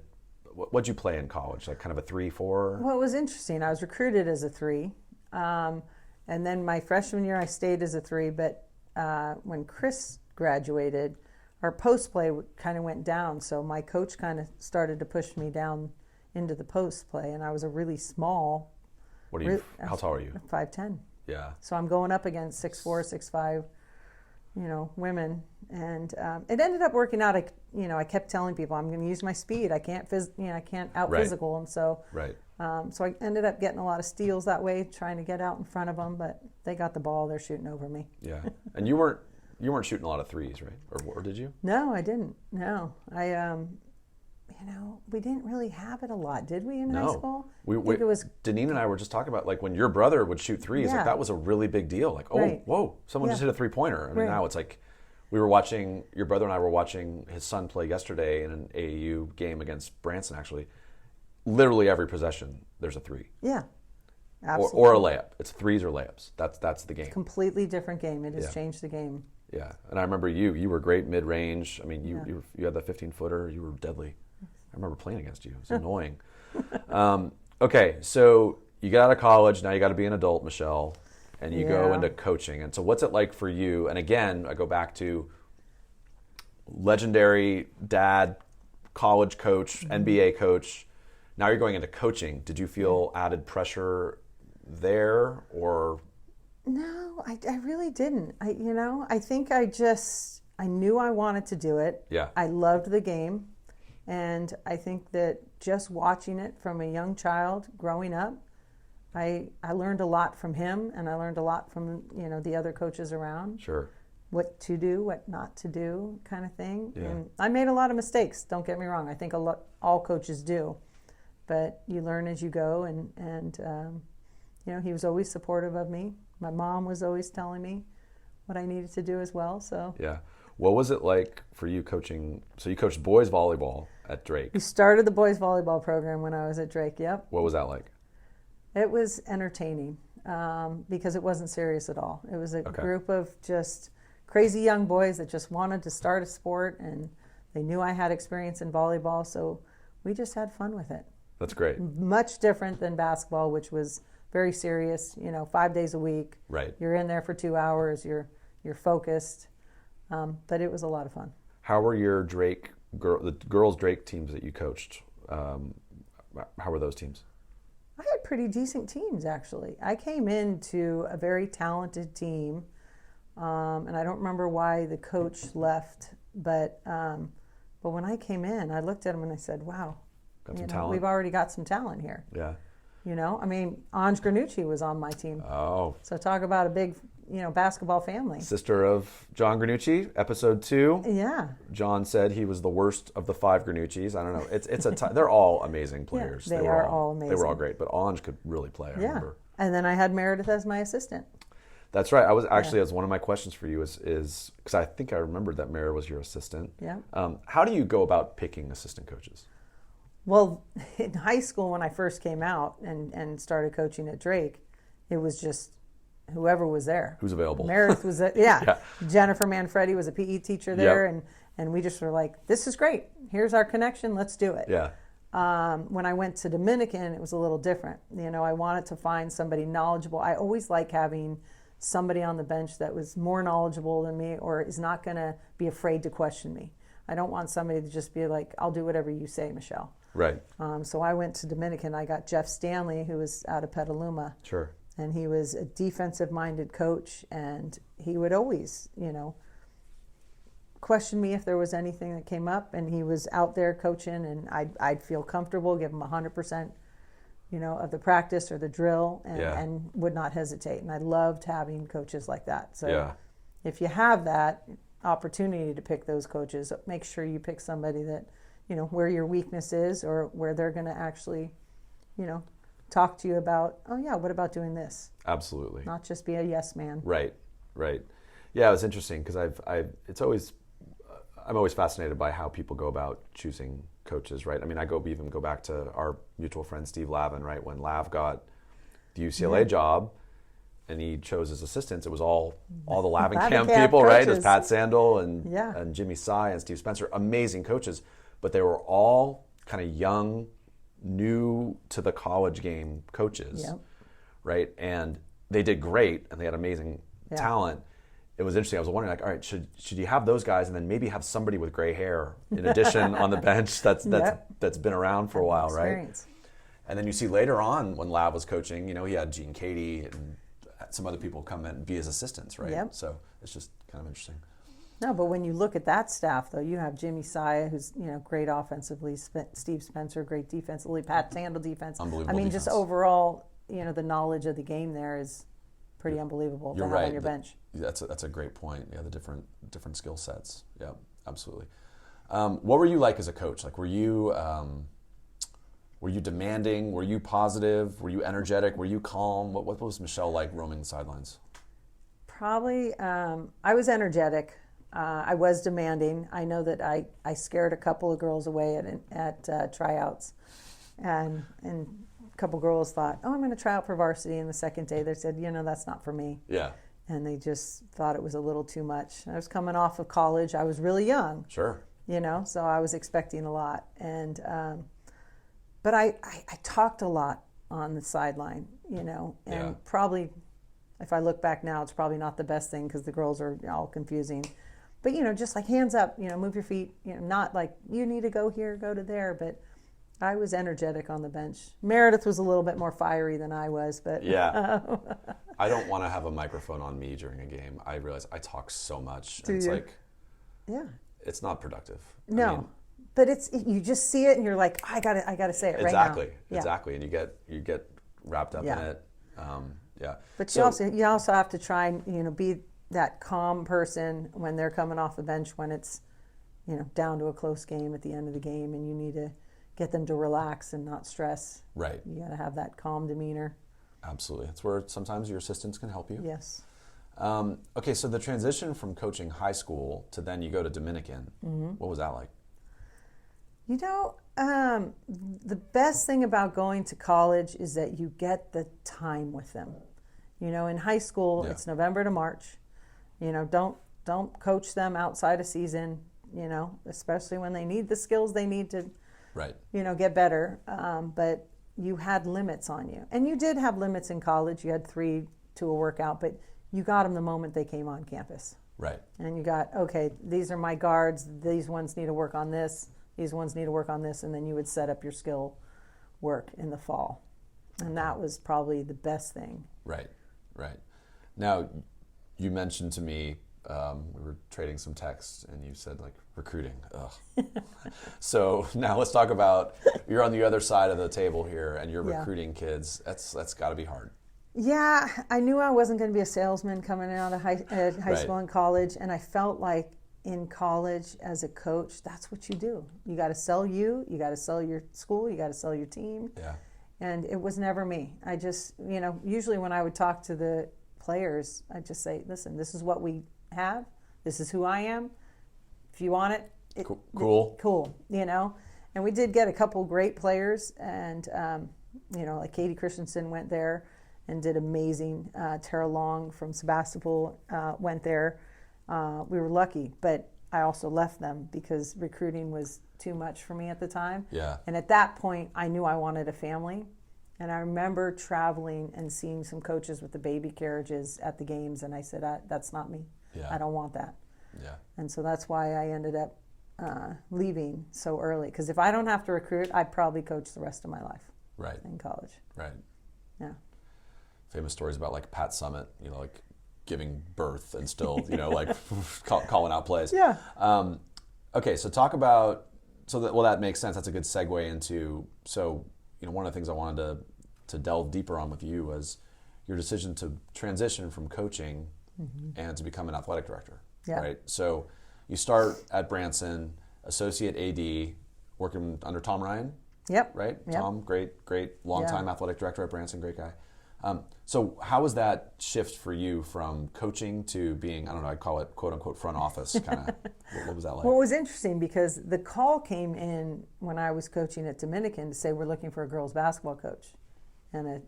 what'd you play in college? Like kind of a 3-4? Well, it was interesting. I was recruited as a 3. And then my freshman year, I stayed as a 3. But when Chris graduated, our post play kind of went down. So my coach kind of started to push me down into the post play. And I was a really small. How tall are you? 5'10". Yeah. So I'm going up against 6'4", 6'5", women, and it ended up working out. I kept telling people I'm going to use my speed. I can't out physical them. So right. So I ended up getting a lot of steals that way, trying to get out in front of them. But they got the ball; they're shooting over me. Yeah, and you weren't shooting a lot of threes, right? Or did you? No, I didn't. No, we didn't really have it a lot, did we, in high school? I think it was Dineen and I were just talking about, like, when your brother would shoot threes, like that was a really big deal. Like, whoa, someone just hit a 3-pointer. I mean, now it's like your brother and I were watching his son play yesterday in an AAU game against Branson, actually. Literally every possession, there's a 3. Yeah, absolutely. Or a layup. It's threes or layups. That's the game. Completely different game. It has changed the game. Yeah, and I remember you were great mid-range. I mean, you had the 15-footer. You were deadly. I remember playing against you. It was annoying. Okay, so you got out of college. Now you got to be an adult, Michele, and you go into coaching. And so what's it like for you? And again, I go back to legendary dad, college coach, NBA coach. Now you're going into coaching. Did you feel added pressure there, or? No, I really didn't. I think I knew I wanted to do it. Yeah. I loved the game. And I think that just watching it from a young child growing up, I learned a lot from him, and I learned a lot from the other coaches around. Sure. What to do, what not to do, kind of thing. Yeah. And I made a lot of mistakes. Don't get me wrong. I think all coaches do, but you learn as you go. And he was always supportive of me. My mom was always telling me what I needed to do as well. So yeah. What was it like for you coaching? So you coached boys volleyball at Drake. We started the boys volleyball program when I was at Drake. Yep. What was that like? It was entertaining because it wasn't serious at all. It was a group of just crazy young boys that just wanted to start a sport, and they knew I had experience in volleyball, so we just had fun with it. That's great. Much different than basketball, which was very serious. 5 days a week. Right. You're in there for 2 hours. You're focused. But it was a lot of fun. How were your the girls Drake teams that you coached? How were those teams? I had pretty decent teams, actually. I came into a very talented team, and I don't remember why the coach left, but when I came in, I looked at him and I said, "Wow, got some talent. We've already got some talent here." Yeah. Ange Granucci was on my team. Oh. So talk about a big, basketball family. Sister of John Granucci, episode 2. Yeah. John said he was the worst of the 5 Granuccis. I don't know. They're all amazing players. Yeah, they are all amazing. They were all great, but Ange could really play, I remember. And then I had Meredith as my assistant. That's right. I was actually, as one of my questions for you is because I think I remembered that Meredith was your assistant. Yeah. How do you go about picking assistant coaches? Well, in high school when I first came out and started coaching at Drake, it was just whoever was there. Who's available. Meredith was yeah. Jennifer Manfredi was a PE teacher there, and we just were like, this is great. Here's our connection. Let's do it. Yeah. When I went to Dominican, it was a little different. I wanted to find somebody knowledgeable. I always like having somebody on the bench that was more knowledgeable than me or is not going to be afraid to question me. I don't want somebody to just be like, I'll do whatever you say, Michele. Right. So I went to Dominican. I got Jeff Stanley, who was out of Petaluma. Sure. And he was a defensive-minded coach, and he would always, question me if there was anything that came up, and he was out there coaching, and I'd feel comfortable, give him 100%, of the practice or the drill, and would not hesitate. And I loved having coaches like that. So if you have that opportunity to pick those coaches, make sure you pick somebody that, where your weakness is or where they're going to actually, talk to you about, oh yeah, what about doing this? Absolutely. Not just be a yes man. Right. Yeah, it was interesting because I'm always fascinated by how people go about choosing coaches, right? I mean, even go back to our mutual friend Steve Lavin, right? When Lav got the UCLA job and he chose his assistants, it was all the Lavin camp people, coaches. right? It was Pat Sandel and Jimmy Sy and Steve Spencer, amazing coaches, but they were all kind of young, new to the college game coaches, right? And they did great and they had amazing talent. It was interesting. I was wondering, all right, should you have those guys and then maybe have somebody with gray hair in addition on the bench that's been around for a while, right? And then you see later on when Lav was coaching, he had Gene Katie and some other people come in and be his assistants, right? Yep. So it's just kind of interesting. No, but when you look at that staff, though, you have Jimmy Sy, who's great offensively, Steve Spencer, great defensively, Pat Sandel defense. Unbelievable. I mean, just overall, the knowledge of the game there is pretty unbelievable to have on your bench. That's a great point. Yeah, the different skill sets. Yeah, absolutely. What were you like as a coach? Like, were you demanding? Were you positive? Were you energetic? Were you calm? What was Michele like roaming the sidelines? Probably, I was energetic. I was demanding. I know that I scared a couple of girls away at tryouts, and a couple girls thought, oh, I'm going to try out for varsity. And the second day they said, that's not for me. Yeah. And they just thought it was a little too much. I was coming off of college. I was really young. Sure. So I was expecting a lot. And but I talked a lot on the sideline, and probably if I look back now, it's probably not the best thing because the girls are all confusing. But, just like hands up, move your feet, not like you need to go here, go to there. But I was energetic on the bench. Meredith was a little bit more fiery than I was, but I don't want to have a microphone on me during a game. I realize I talk so much. Do it's you? Like, it's not productive. No, but you just see it and you're like, I gotta say it right now. Exactly, and you get wrapped up in it. But you also have to try and be that calm person when they're coming off the bench when it's down to a close game at the end of the game, and you need to get them to relax and not stress. Right. You got to have that calm demeanor. Absolutely. That's where sometimes your assistants can help you. Yes. Okay, so the transition from coaching high school to then you go to Dominican, what was that like? The best thing about going to college is that you get the time with them. In high school, it's November to March. Don't coach them outside of season, especially when they need the skills they need to get better. But you had limits on you. And you did have limits in college. You had 3 to a workout, but you got them the moment they came on campus. Right. And you got, okay, these are my guards. These ones need to work on this. These ones need to work on this. And then you would set up your skill work in the fall. And that was probably the best thing. Right. Now, you mentioned to me, we were trading some texts, and you said, recruiting. Ugh. So now let's talk about, you're on the other side of the table here, and you're recruiting kids. That's got to be hard. Yeah, I knew I wasn't going to be a salesman coming out of high Right. school and college, and I felt like in college as a coach, that's what you do. You got to sell you got to sell your school, you got to sell your team. Yeah. And it was never me. I just, usually when I would talk to the players, I'd just say, listen, this is what we have. This is who I am. If you want it, cool. Cool, And we did get a couple great players, and, like Katie Christensen went there and did amazing. Tara Long from Sebastopol went there. We were lucky, but I also left them because recruiting was too much for me at the time. Yeah. And at that point, I knew I wanted a family. And I remember traveling and seeing some coaches with the baby carriages at the games, and I said, that's not me. Yeah. I don't want that. Yeah. And so that's why I ended up leaving so early. Because if I don't have to recruit, I'd probably coach the rest of my life. Right. In college. Right. Yeah. Famous stories about like Pat Summitt, like giving birth and still, like calling out plays. Yeah. Okay, so talk about, that makes sense. That's a good segue into, one of the things I wanted to delve deeper on with you was your decision to transition from coaching and to become an athletic director. Yeah. Right? So you start at Branson, associate AD, working under Tom Ryan. Yep. Right? Yep. Tom, great, long-time athletic director at Branson, great guy. So how was that shift for you from coaching to being, I don't know, I'd call it quote-unquote front office kind of, what was that like? Well, it was interesting because the call came in when I was coaching at Dominican to say we're looking for a girls basketball coach and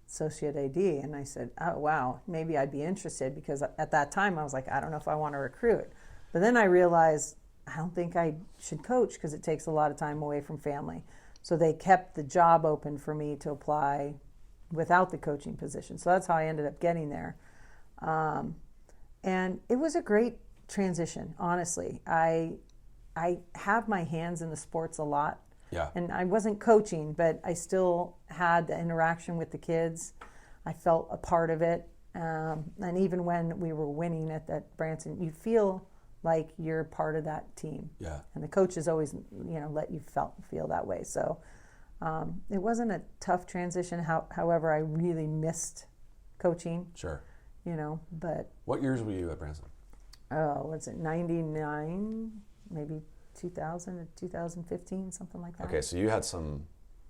associate AD. And I said, oh, wow, maybe I'd be interested because at that time I was like, I don't know if I want to recruit. But then I realized I don't think I should coach because it takes a lot of time away from family. So they kept the job open for me to apply without the coaching position. So that's how I ended up getting there. And it was a great transition, honestly. I have my hands in the sports a lot. Yeah. And I wasn't coaching, but I still had the interaction with the kids. I felt a part of it. And even when we were winning at that Branson, you feel like you're part of that team. Yeah. And the coaches always, let you feel that way. So it wasn't a tough transition. However, I really missed coaching. Sure. But. What years were you at Branson? Oh, was it 99, maybe 2000 or 2015, something like that. Okay, so you had some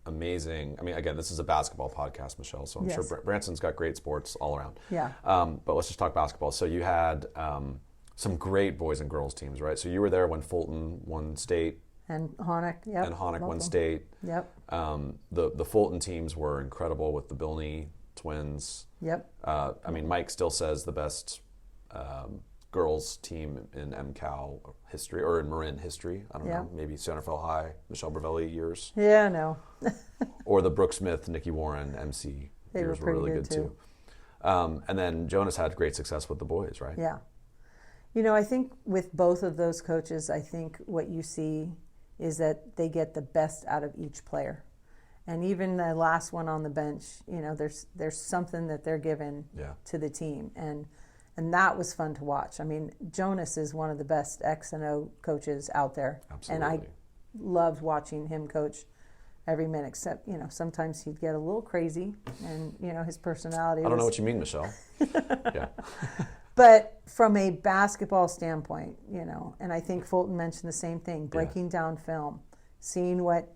amazing, again, this is a basketball podcast, Michele, so I'm Yes. sure Branson's got great sports all around. Yeah. But let's just talk basketball. So you had some great boys and girls teams, right? So you were there when Fulton won state. And Honeck, yep. And Honeck won Local. state. Yep. The Fulton teams were incredible with the Bilney twins. Yep. Mike still says the best girls team in MCAL history, or in Marin history. I don't know, maybe San Rafael High, Michele Brovelli years. Yeah, no. Or the Brooke Smith, Nikki Warren, MC They years were were pretty really good, good too. And then Jonas had great success with the boys, right? Yeah. I think with both of those coaches, I think what you see is that they get the best out of each player. And even the last one on the bench, there's something that they're given to the team. And that was fun to watch. Jonas is one of the best X and O coaches out there. Absolutely. And I loved watching him coach every minute, except, sometimes he'd get a little crazy and, his personality I don't know what you mean, Michele. Yeah. But from a basketball standpoint, and I think Fulton mentioned the same thing, breaking down film, seeing what,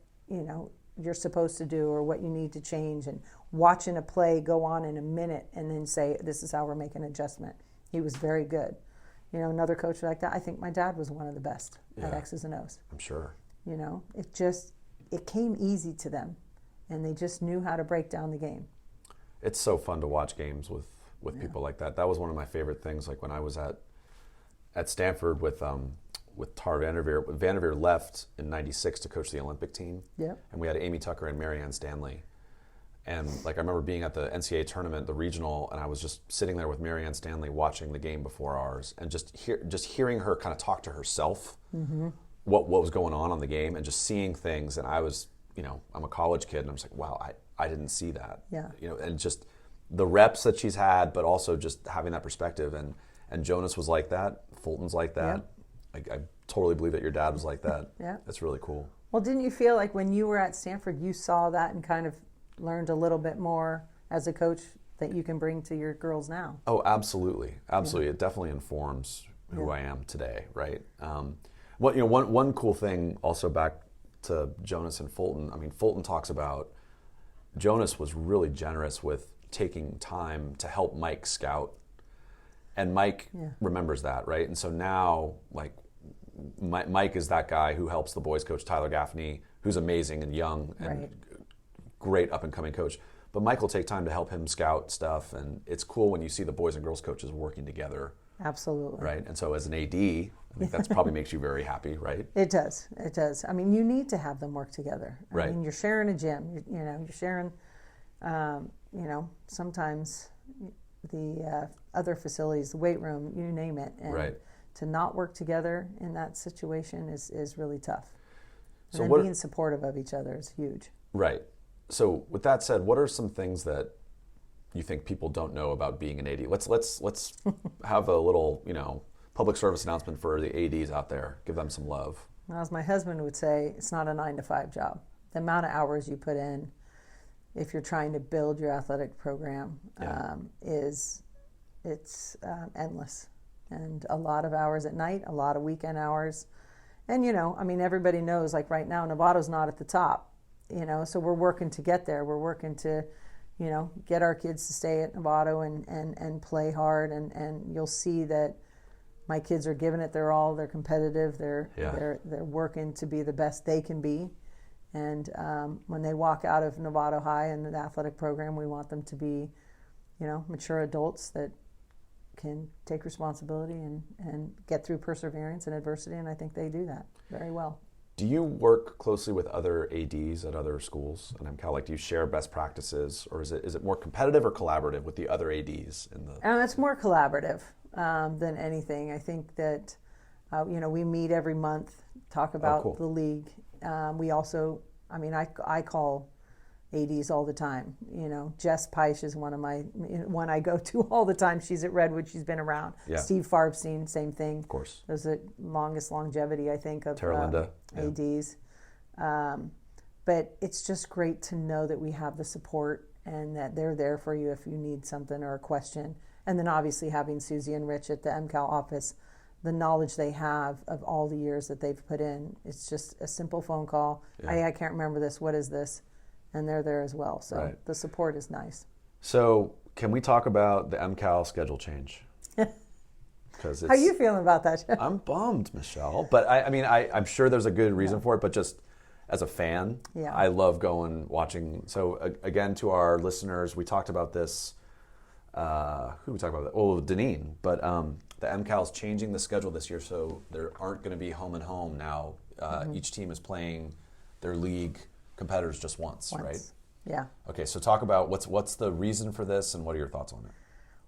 you're supposed to do or what you need to change, and watching a play go on in a minute and then say, this is how we're making an adjustment. He was very good. Another coach like that, I think my dad was one of the best at X's and O's. I'm sure. It came easy to them, and they just knew how to break down the game. It's so fun to watch games with people like that. That was one of my favorite things. Like when I was at Stanford with Tar Vanderveer. Vanderveer left in '96 to coach the Olympic team. Yeah. And we had Amy Tucker and Marianne Stanley. And I remember being at the NCAA tournament, the regional, and I was just sitting there with Marianne Stanley watching the game before ours, and just hearing her kind of talk to herself, what was going on the game, and just seeing things. And I was, I'm a college kid, and I was like, wow, I didn't see that. Yeah. And just the reps that she's had, but also just having that perspective. And Jonas was like that. Fulton's like that. I totally believe that your dad was like that. Yeah. That's really cool. Well, didn't you feel like when you were at Stanford, you saw that and kind of learned a little bit more as a coach that you can bring to your girls now. Oh, absolutely. Absolutely. It definitely informs who I am today, right? One cool thing also back to Jonas and Fulton. I mean, Fulton talks about Jonas was really generous with taking time to help Mike scout. And Mike remembers that, right? And so now, like, Mike is that guy who helps the boys coach Tyler Gaffney, who's amazing and young and great up-and-coming coach. But Mike will take time to help him scout stuff, and it's cool when you see the boys and girls coaches working together. Absolutely. Right? And so as an AD, I think that's probably makes you very happy, right? It does. It does. I mean, you need to have them work together. I mean, you're sharing a gym. You're sharing, sometimes the other facilities, the weight room, you name it. And to not work together in that situation is really tough. And then being supportive of each other is huge. Right. So with that said, what are some things that you think people don't know about being an AD? Let's have a little, public service announcement for the ADs out there. Give them some love. Well, as my husband would say, it's not a 9-to-5 job. The amount of hours you put in, if you're trying to build your athletic program, it's endless. And a lot of hours at night, a lot of weekend hours. And, everybody knows, like right now, Novato's not at the top, so we're working to get there. We're working to, get our kids to stay at Novato and play hard. And you'll see that my kids are giving it their all. They're competitive. They're working to be the best they can be. And when they walk out of Novato High and the athletic program, we want them to be, mature adults that can take responsibility and get through perseverance and adversity, and I think they do that very well. Do you work closely with other ADs at other schools? And I'm kind of like, do you share best practices, or is it more competitive or collaborative with the other ADs in the? It's more collaborative than anything. I think that we meet every month, talk about the league. We also, I call ADs all the time. Jess Peisch is one I go to all the time. She's at Redwood. She's been around. Yeah. Steve Farbstein, same thing. Of course. There's the longest longevity, I think, of ADs. But it's just great to know that we have the support and that they're there for you if you need something or a question. And then obviously having Susie and Rich at the MCAL office, the knowledge they have of all the years that they've put in. It's just a simple phone call. Hey, I can't remember this. What is this? And they're there as well. So the support is nice. So can we talk about the MCAL schedule change? How are you feeling about that? I'm bummed, Michele. But I'm sure there's a good reason for it. But just as a fan, I love watching. So again, to our listeners, we talked about this. Who did we talk about that? Well, Dineen. But the MCAL's changing the schedule this year, so there aren't going to be home and home now. Each team is playing their league competitors just once, right? Yeah. Okay, so talk about what's the reason for this and what are your thoughts on it?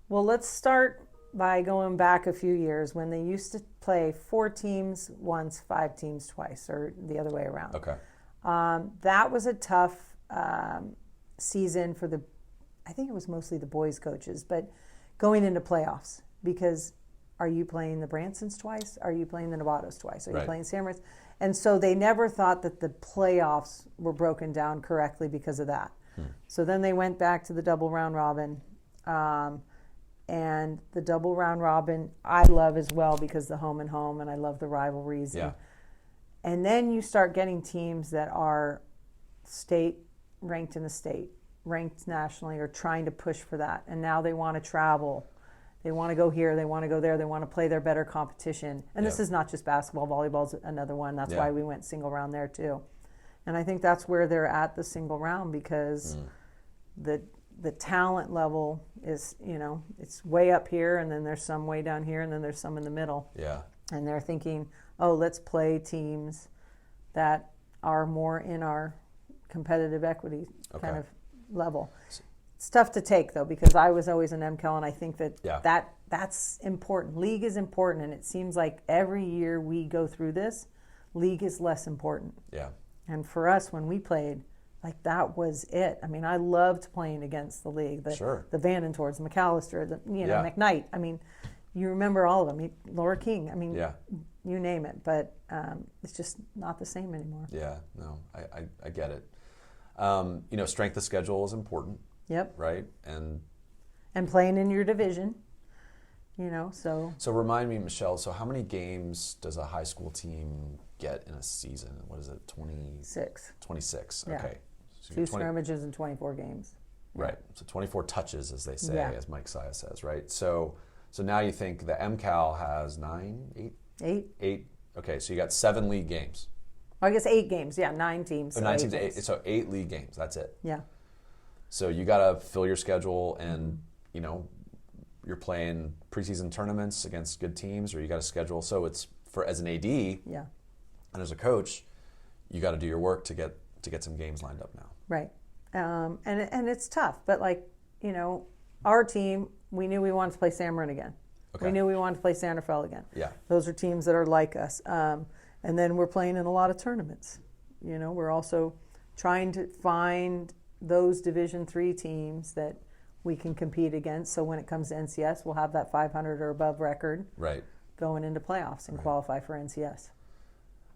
Well, let's start by going back a few years when they used to play 4 teams once, 5 teams twice, or the other way around. Okay. That was a tough season for I think it was mostly the boys coaches, but going into playoffs, because are you playing the Bransons twice? Are you playing the Novatos twice? Are you playing San Rafael? And so they never thought that the playoffs were broken down correctly because of that. So then they went back to the double round robin. And the double round robin I love as well because the home and home, and I love the rivalries. Yeah. And then you start getting teams that are ranked in the state, ranked nationally, or trying to push for that. And now they want to travel. They want to go here, they want to go there, they want to play their better competition. And this is not just basketball, volleyball's another one. That's why we went single round there too. And I think that's where they're at the single round because the talent level is, it's way up here and then there's some way down here and then there's some in the middle. Yeah. And they're thinking, let's play teams that are more in our competitive equity kind of level. It's tough to take, though, because I was always an MCAL, and I think that's important. League is important, and it seems like every year we go through this, league is less important. Yeah. And for us, when we played, that was it. I loved playing against the league. The Vandentords, the McAllister, McKnight. You remember all of them. Laura King. You name it. But it's just not the same anymore. Yeah, no, I get it. Strength of schedule is important. Yep. Right? And playing in your division, so. So remind me, Michele, so how many games does a high school team get in a season? What is it, 6. 26, Yeah. okay. So 2 scrimmages and 24 games. Right, so 24 touches, as they say, Yeah. as Mike Sia says, right? So now you think the MCAL has 9, 8? 8. Okay, so you got 7 league games. I guess 8 games, 9 teams. So So 9 8 teams, games. so 8 league games, that's it. Yeah. So you got to fill your schedule and, you're playing preseason tournaments against good teams, or you got to schedule. So it's as an AD Yeah. and as a coach, you got to do your work to get some games lined up now. Right. And it's tough, but our team, we knew we wanted to play San Marin again. Okay. We knew we wanted to play San Rafael again. Yeah. Those are teams that are like us. And then we're playing in a lot of tournaments. We're also trying to find those Division III teams that we can compete against. So when it comes to NCS, we'll have that 500 or above record Right. going into playoffs and qualify for NCS.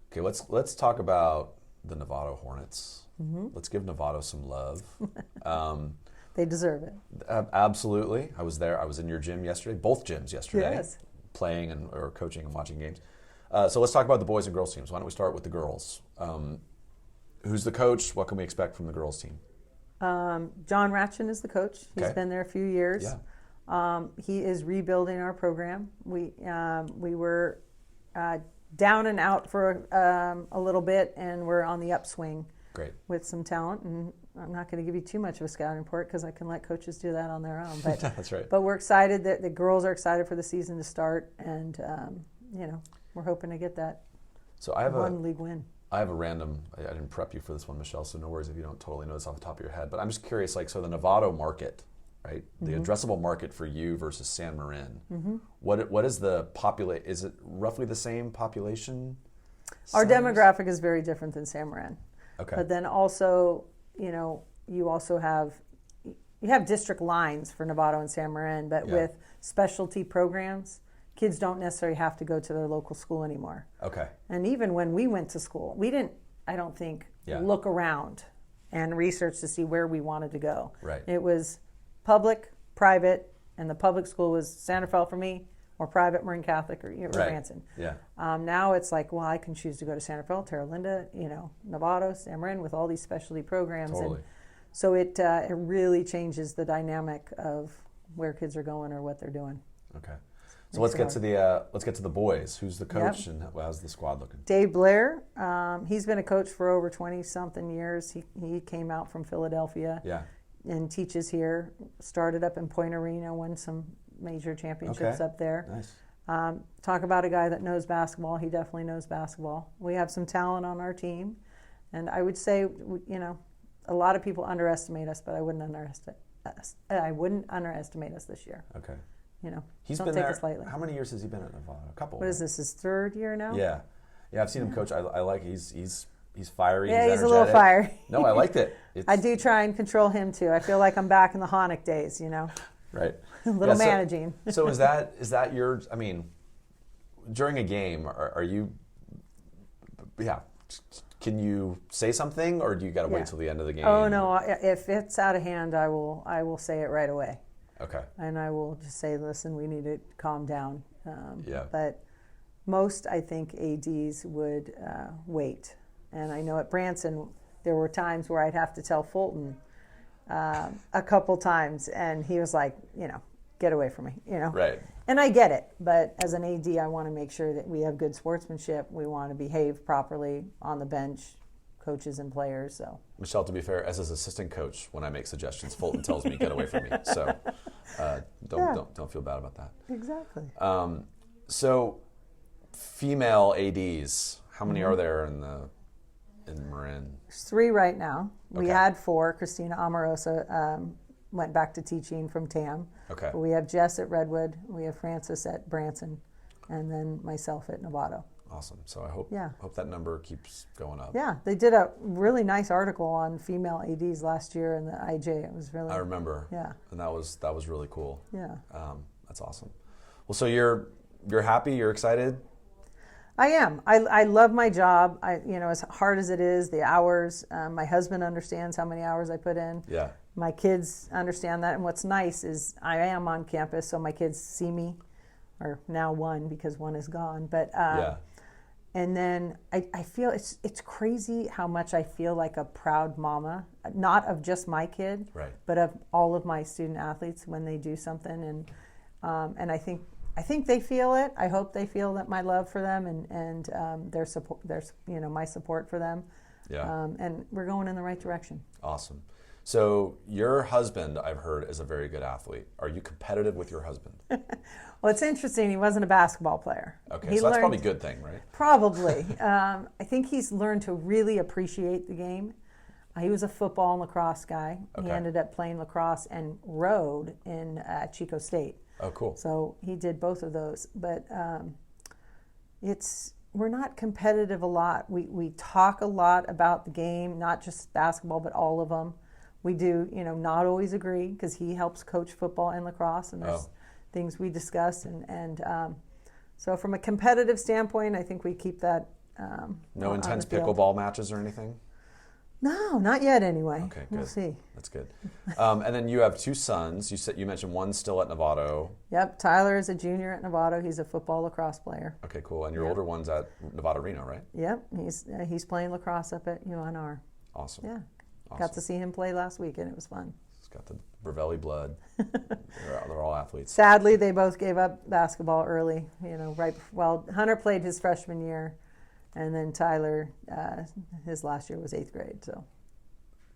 Okay, let's talk about the Novato Hornets. Mm-hmm. Let's give Novato some love. They deserve it. Absolutely. I was there. I was in your gym yesterday, both gyms yesterday, Yes. playing or coaching and watching games. So let's talk about the boys and girls teams. Why don't we start with the girls? Who's the coach? What can we expect from the girls team? John Ratchin is the coach. He's Okay. been there a few years. Yeah. He is rebuilding our program. We were down and out for a little bit, and we're on the upswing. Great. With some talent. And I'm not going to give you too much of a scouting report because I can let coaches do that on their own. But That's right. But we're excited that the girls are excited for the season to start, and we're hoping to get that So I have one league win. I have a random. I didn't prep you for this one, Michele. So no worries if you don't totally know this off the top of your head. But I'm just curious. So the Novato market, right? The addressable market for you versus San Marin. Mm-hmm. What is the populate? Is it roughly the same population? Our size? demographic is very different than San Marin. Okay. But then also, you also have district lines for Novato and San Marin, but Yeah. with specialty programs, kids don't necessarily have to go to their local school anymore. Okay. And even when we went to school, we didn't, I don't think, Yeah. look around and research to see where we wanted to go. Right. It was public, private, and the public school was San Rafael for me, or private Marin Catholic, or Right. Branson. Yeah. Now it's like, well, I can choose to go to San Rafael, Terra Linda, Novato, San Marin, with all these specialty programs. Totally. And so it really changes the dynamic of where kids are going or what they're doing. Okay. So let's get to the boys. Who's the coach and how's the squad looking? Dave Blair, he's been a coach for over 20-something years. He came out from Philadelphia Yeah. and teaches here. Started up in Point Arena, won some major championships Okay. up there. Nice. Talk about a guy that knows basketball. He definitely knows basketball. We have some talent on our team. And I would say, a lot of people underestimate us, but I wouldn't underestimate us this year. Okay. He's He's don't been take there. us lightly. How many years has he been at Novato? A couple. What is this, his 3rd year now? Yeah. I've seen him coach. I like. He's fiery. Yeah, he's a little energetic. fiery. No, I liked it. I do try and control him too. I feel like I'm back in the Honeck days, Right. a little Yeah, managing. So is that your? I mean, during a game, are you? Yeah. Can you say something, or do you got to wait till the end of the game? Oh no! If it's out of hand, I will say it right away. Okay. And I will just say, listen, we need to calm down. Yeah. But most, I think, ADs would wait. And I know at Branson, there were times where I'd have to tell Fulton a couple times, and he was like, get away from me, Right. And I get it, but as an AD, I want to make sure that we have good sportsmanship. We want to behave properly on the bench, coaches and players. So Michele, to be fair, as his assistant coach, when I make suggestions, Fulton tells me get away from me. So don't feel bad about that. exactly. So female ADs, how many are there in Marin? There's 3 right now. We Okay. had 4. Christina Amorosa went back to teaching from TAM. Okay. But we have Jess at Redwood. We have Frances at Branson, and then myself at Novato. Awesome. So I hope that number keeps going up. Yeah, they did a really nice article on female ADs last year in the IJ. It was really. I remember. Yeah. And that was really cool. Yeah. That's awesome. Well, so you're happy, you're excited. I am. I love my job. As hard as it is, the hours. My husband understands how many hours I put in. Yeah. my kids understand that. And what's nice is I am on campus, so my kids see me, or now one because one is gone. But and then I feel it's crazy how much I feel like a proud mama, not of just my kid, but of all of my student athletes when they do something. And I think they feel it. I hope they feel that my love for them and their support, my support for them. Yeah. And we're going in the right direction. Awesome. So your husband, I've heard, is a very good athlete. Are you competitive with your husband? Well, it's interesting. He wasn't a basketball player. Okay, so that's probably a good thing, right? Probably. I think he's learned to really appreciate the game. He was a football and lacrosse guy. Okay. He ended up playing lacrosse and rowed in Chico State. Oh, cool. So he did both of those. But we're not competitive a lot. We talk a lot about the game, not just basketball, but all of them. We do, not always agree because he helps coach football and lacrosse, and there's things we discuss. And so from a competitive standpoint, I think we keep that. No intense pickleball matches or anything? No, not yet anyway. Okay, good. We'll see. That's good. And then you have two sons. You mentioned one still at Novato. Yep, Tyler is a junior at Novato. He's a football lacrosse player. Okay, cool. And your older one's at Novato Reno, right? Yep, he's playing lacrosse up at UNR. Awesome. Yeah. Awesome. Got to see him play last week, and it was fun. He's got the Brovelli blood. They're all athletes. Sadly, they both gave up basketball early. Hunter played his freshman year, and then Tyler, his last year was 8th grade. So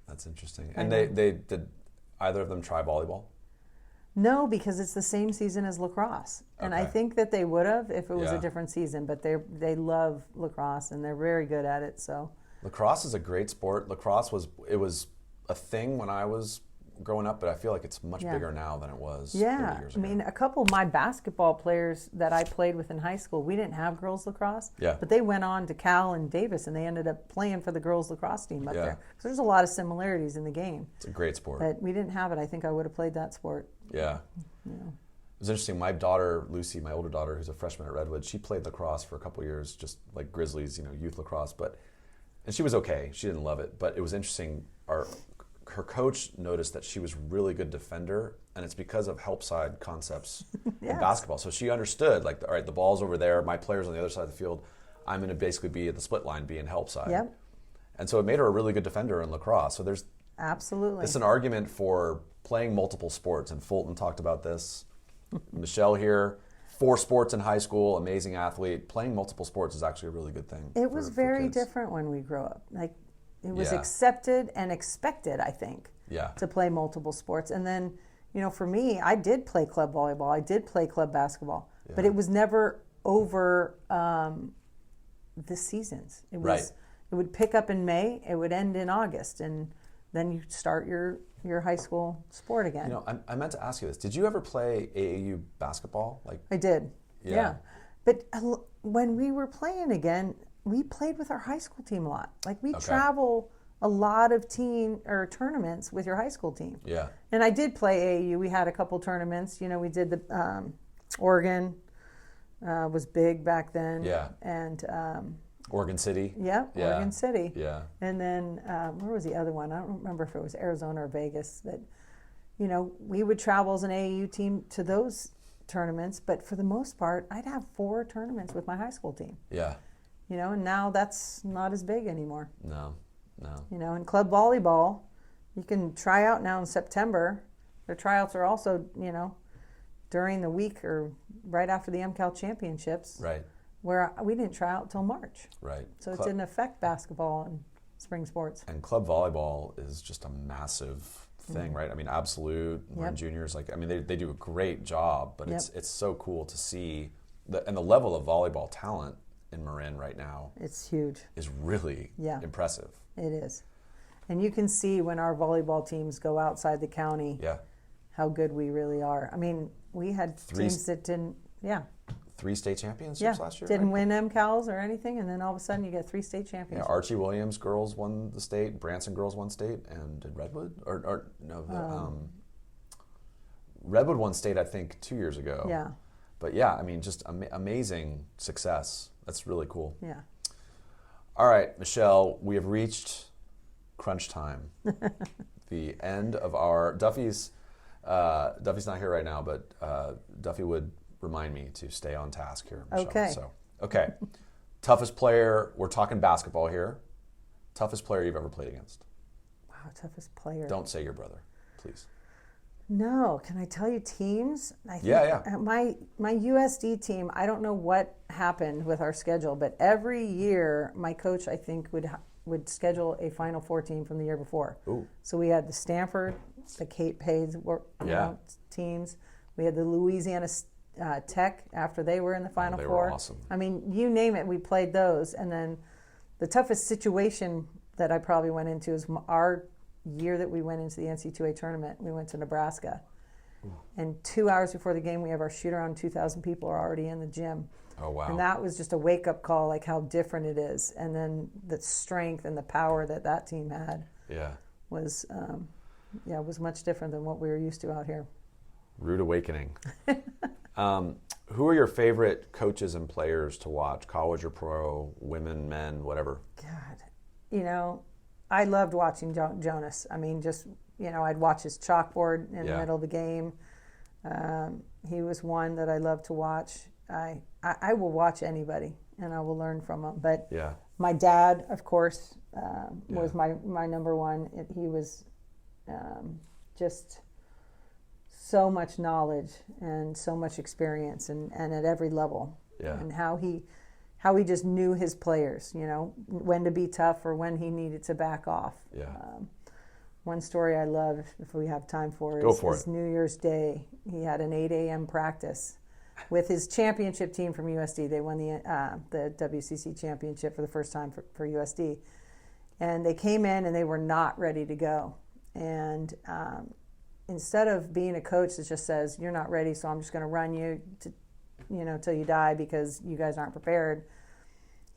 that's interesting. And they did either of them try volleyball? No, because it's the same season as lacrosse, and I think that they would have if it was a different season. But they love lacrosse, and they're very good at it. So. Lacrosse is a great sport. Lacrosse was a thing when I was growing up, but I feel like it's much bigger now than it was 30 years ago. I mean, a couple of my basketball players that I played with in high school, we didn't have girls lacrosse, but they went on to Cal and Davis, and they ended up playing for the girls lacrosse team up there. So there's a lot of similarities in the game. It's a great sport. But we didn't have it. I think I would have played that sport. Yeah. It was interesting. My daughter, Lucy, my older daughter, who's a freshman at Redwood, she played lacrosse for a couple of years, just like Grizzlies, youth lacrosse, and she was okay. She didn't love it, but it was interesting. Her coach noticed that she was a really good defender, and it's because of help side concepts in basketball. So she understood, all right, the ball's over there, my player's on the other side of the field, I'm going to basically be at the split line, be in help side. Yep. And so it made her a really good defender in lacrosse. So there's absolutely. It's an argument for playing multiple sports, and Fulton talked about this. Michele here. 4 sports in high school, amazing athlete. Playing multiple sports is actually a really good thing. It was very different when we grew up. It was accepted and expected, I think, to play multiple sports. And then, for me, I did play club volleyball. I did play club basketball. But it was never over the seasons. It was. It would pick up in May. It would end in August. And then you start your high school sport again. I meant to ask you this. Did you ever play AAU basketball? I did. Yeah. But when we were playing again, we played with our high school team a lot. We travel a lot of team or tournaments with your high school team. Yeah. And I did play AAU. We had a couple tournaments. We did the Oregon was big back then. Yeah. And Oregon City. Yeah, Oregon City. Yeah. And then where was the other one? I don't remember if it was Arizona or Vegas. But we would travel as an AAU team to those tournaments. But for the most part, I'd have 4 tournaments with my high school team. Yeah. And now that's not as big anymore. No. In club volleyball, you can try out now in September. Their tryouts are also, during the week or right after the MCAL championships. Right. Where we didn't try out till March. Right. So it didn't affect basketball and spring sports. And club volleyball is just a massive thing, right? I mean, Absolute, Marin Juniors, they do a great job, but it's so cool to see and the level of volleyball talent in Marin right now. It's huge. Is really impressive. It is. And you can see when our volleyball teams go outside the county how good we really are. I mean, we had teams that didn't, 3 state championships last year. Didn't win MCALs or anything, and then all of a sudden you get 3 state championships. Yeah, Archie Williams girls won the state, Branson girls won state, and did Redwood? Redwood won state, I think, 2 years ago. Yeah. But yeah, I mean, just amazing success. That's really cool. Yeah. All right, Michele, we have reached crunch time. the end of our Duffy's not here right now, but Duffy would remind me to stay on task here, Michele. Okay. So, okay. Toughest player, we're talking basketball here. Toughest player you've ever played against? Wow, toughest player. Don't say your brother, please. No, can I tell you teams? I think Yeah. My USD team, I don't know what happened with our schedule, but every year my coach, I think, would schedule a Final Four team from the year before. Ooh. So we had the Stanford, the Kate Payes teams. We had the Louisiana Tech after they were in the Final they Four. were awesome. I mean, you name it, we played those. And then the toughest situation that I probably went into is our year that we went into the NC2A tournament. We went to Nebraska. Ooh. And 2 hours before the game, we have our shoot around. 2,000 people are already in the gym. Oh, wow. And that was just a wake-up call, like how different it is. And then the strength and the power that team had was much different than what we were used to out here. Rude awakening. Who are your favorite coaches and players to watch, college or pro, women, men, whatever? God, I loved watching Jonas. I mean, just, I'd watch his chalkboard in the middle of the game. He was one that I loved to watch. I will watch anybody, and I will learn from them. But my dad, of course, was my number one. He was just so much knowledge and so much experience, and at every level. And how he just knew his players, when to be tough or when he needed to back off. One story I love, if we have time for, is New Year's Day. He had an 8 a.m. practice with his championship team from USD. They won the WCC championship for the first time for USD. And they came in and they were not ready to go. And instead of being a coach that just says, you're not ready, so I'm just going to run you till you die because you guys aren't prepared,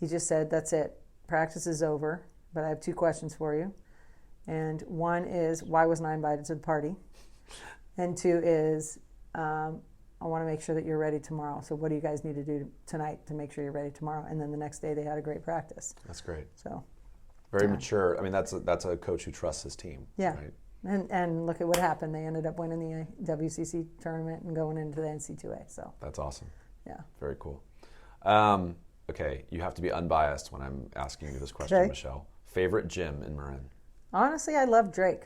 he just said, that's it. Practice is over, but I have 2 questions for you. And one is, why wasn't I invited to the party? And 2 is, I want to make sure that you're ready tomorrow. So what do you guys need to do tonight to make sure you're ready tomorrow? And then the next day they had a great practice. That's great. So very mature. I mean, that's a coach who trusts his team. Yeah. Right? And look at what happened. They ended up winning the WCC tournament and going into the NC2A. So that's awesome. Yeah. Very cool. Okay, you have to be unbiased when I'm asking you this question, Michele. Favorite gym in Marin? Honestly, I love Drake.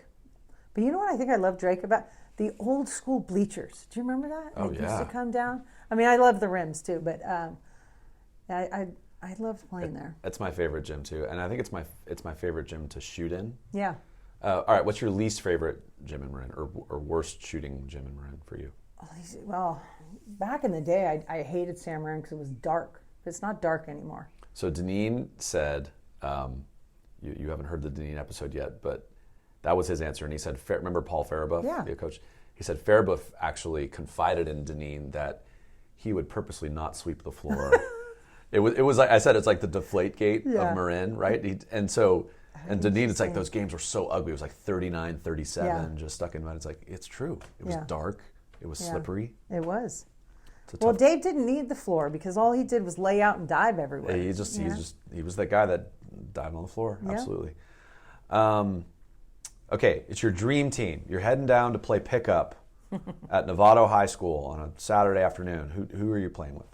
But you know what I think I love Drake about? The old school bleachers. Do you remember that? Oh, They used to come down. I mean, I love the rims too, but I loved playing there. That's my favorite gym too, and I think it's my favorite gym to shoot in. Yeah. All right, what's your least favorite gym in Marin, or worst shooting gym in Marin for you? Well, back in the day, I hated San Marin because it was dark. It's not dark anymore. So Dineen said, you haven't heard the Dineen episode yet, but that was his answer, and he said, remember Paul Farabuff, the coach? He said Farabuff actually confided in Dineen that he would purposely not sweep the floor. It was like I said, it's like the deflate gate of Marin, right? And Dineen, it's like those games were so ugly. It was like 39-37, just stuck in mud. It's like, it's true. It was dark. It was slippery. It was. Well, Dave didn't need the floor because all he did was lay out and dive everywhere. He was that guy that dived on the floor. Yeah. Absolutely. Okay, it's your dream team. You're heading down to play pickup at Novato High School on a Saturday afternoon. Who are you playing with?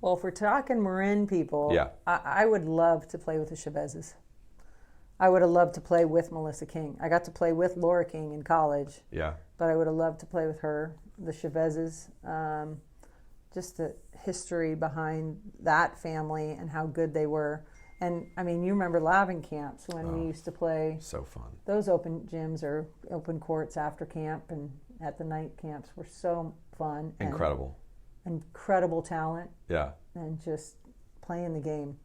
Well, if we're talking Marin people, I would love to play with the Chavezes. I would have loved to play with Melissa King. I got to play with Laura King in college. Yeah. But I would have loved to play with her, the Chavezes. Just the history behind that family and how good they were. And, I mean, you remember Lavin camps when we used to play. So fun. Those open gyms or open courts after camp and at the night camps were so fun. Incredible. Incredible talent. Yeah. And just playing the game.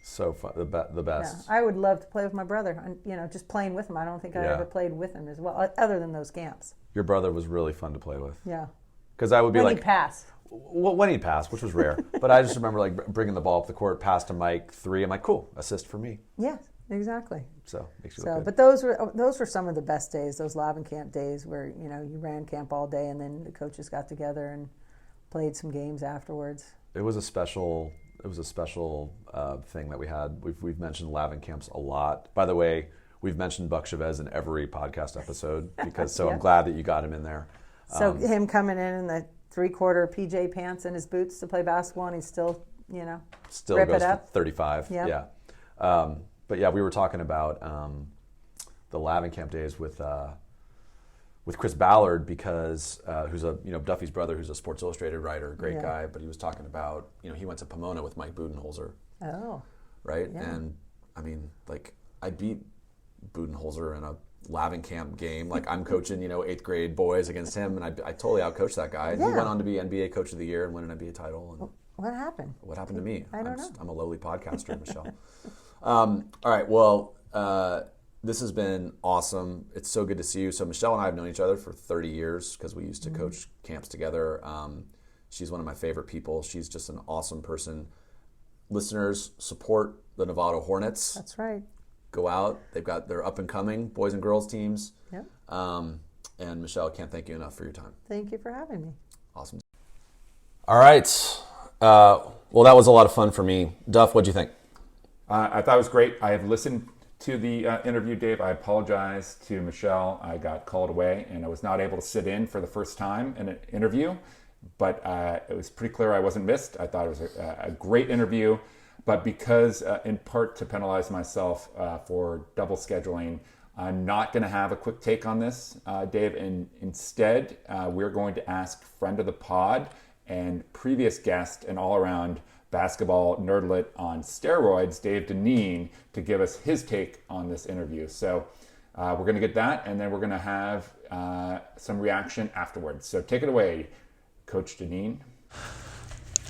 So fun. The best. Yeah. I would love to play with my brother. Just playing with him. I don't think I ever played with him as well, other than those camps. Your brother was really fun to play with. Yeah. Because I would be when he'd pass. Well, when he'd pass, which was rare. But I just remember like bringing the ball up the court, pass to Mike, 3. I'm like, cool, assist for me. Yes, exactly. So makes you look good. But those were some of the best days. Those Lavin camp days where you ran camp all day and then the coaches got together and played some games afterwards. It was a special thing that we had. We've mentioned Lavin camps a lot. By the way, we've mentioned Buck Chavez in every podcast episode because. So I'm glad that you got him in there. So him coming in the 3/4 PJ pants and his boots to play basketball, and he's still rip goes it up. For 35. Yep. Yeah. But yeah, we were talking about the Lavenkamp days with Chris Ballard because who's Duffy's brother, who's a Sports Illustrated writer, great guy. But he was talking about he went to Pomona with Mike Budenholzer. Oh. Right. Yeah. And I mean, like, I beat Budenholzer in a Lavenkamp game. Like, I'm coaching 8th grade boys against him, and I totally outcoached that guy. Yeah. He went on to be NBA Coach of the Year and win an NBA title. And What happened? what happened to me? I don't know. I'm a lowly podcaster, Michele. All right. Well, this has been awesome. It's so good to see you. So Michele and I have known each other for 30 years because we used to coach camps together. She's one of my favorite people. She's just an awesome person. Listeners, support the Novato Hornets. That's right. Go out. They've got their up and coming boys and girls teams. Yep. And Michele, can't thank you enough for your time. Thank you for having me. Awesome. All right. Well, that was a lot of fun for me. Duff, what'd you think? I thought it was great. I have listened to the interview, Dave. I apologize to Michele. I got called away and I was not able to sit in for the first time in an interview, but it was pretty clear I wasn't missed. I thought it was a great interview, but because in part to penalize myself for double scheduling, I'm not going to have a quick take on this, Dave, and instead we're going to ask friend of the pod and previous guest and all-around basketball nerdlet on steroids, Dave Dineen, to give us his take on this interview. So we're going to get that, and then we're going to have some reaction afterwards. So take it away, Coach Dineen.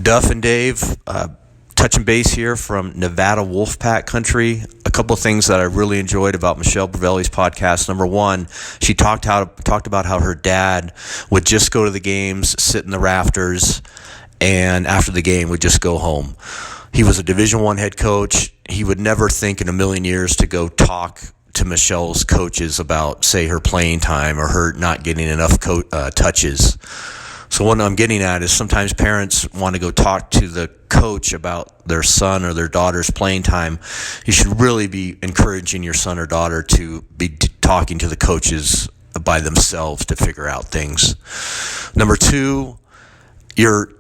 Duff and Dave, touching base here from Nevada Wolfpack country. A couple of things that I really enjoyed about Michele Brovelli's podcast. Number one, she talked about how her dad would just go to the games, sit in the rafters, and after the game would just go home. He was a Division I head coach. He would never think in a million years to go talk to Michele's coaches about, say, her playing time or her not getting enough touches. So what I'm getting at is sometimes parents want to go talk to the coach about their son or their daughter's playing time. You should really be encouraging your son or daughter to be talking to the coaches by themselves to figure out things. Number two, your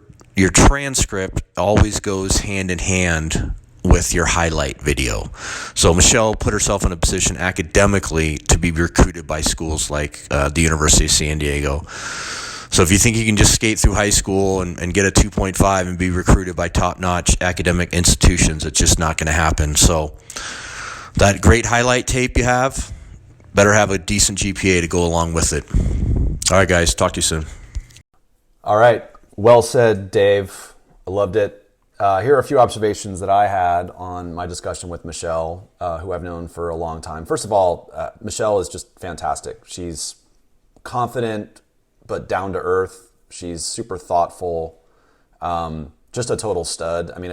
transcript always goes hand in hand with your highlight video. So Michele put herself in a position academically to be recruited by schools like the University of San Diego. So if you think you can just skate through high school and get a 2.5 and be recruited by top-notch academic institutions, it's just not going to happen. So that great highlight tape you have, better have a decent GPA to go along with it. All right, guys, talk to you soon. All right. Well said, Dave. I loved it. Here are a few observations that I had on my discussion with Michele, who I've known for a long time. First of all, Michele is just fantastic. She's confident, but down to earth. She's super thoughtful. Just a total stud. I mean,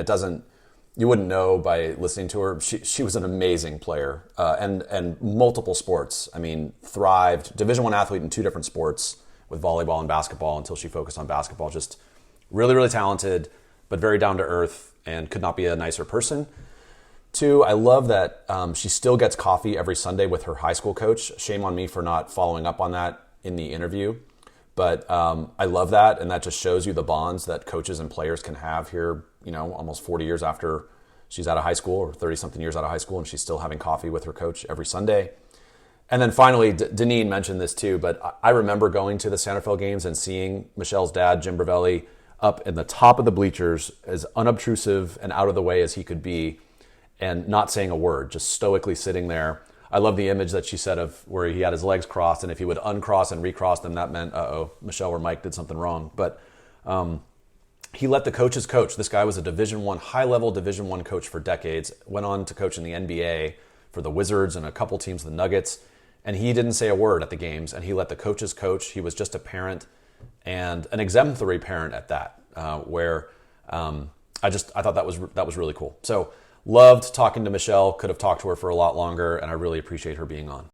you wouldn't know by listening to her. She was an amazing player and multiple sports. I mean, thrived. Division I athlete in 2 different sports with volleyball and basketball until she focused on basketball. Just really, really talented, but very down to earth and could not be a nicer person. 2, I love that she still gets coffee every Sunday with her high school coach. Shame on me for not following up on that in the interview. But I love that, and that just shows you the bonds that coaches and players can have here, almost 40 years after she's out of high school, or 30-something years out of high school, and she's still having coffee with her coach every Sunday. And then finally, Dineen mentioned this too, but I remember going to the San Rafael games and seeing Michele's dad, Jim Brovelli, up in the top of the bleachers, as unobtrusive and out of the way as he could be, and not saying a word, just stoically sitting there. I love the image that she said of where he had his legs crossed, and if he would uncross and recross them, that meant, Michele or Mike did something wrong. But he let the coaches coach. This guy was a Division I, high-level Division I coach for decades, went on to coach in the NBA for the Wizards and a couple teams, the Nuggets, and he didn't say a word at the games, and he let the coaches coach. He was just a parent, and an exemplary parent at that, where I thought that was really cool. So loved talking to Michele, could have talked to her for a lot longer, and I really appreciate her being on.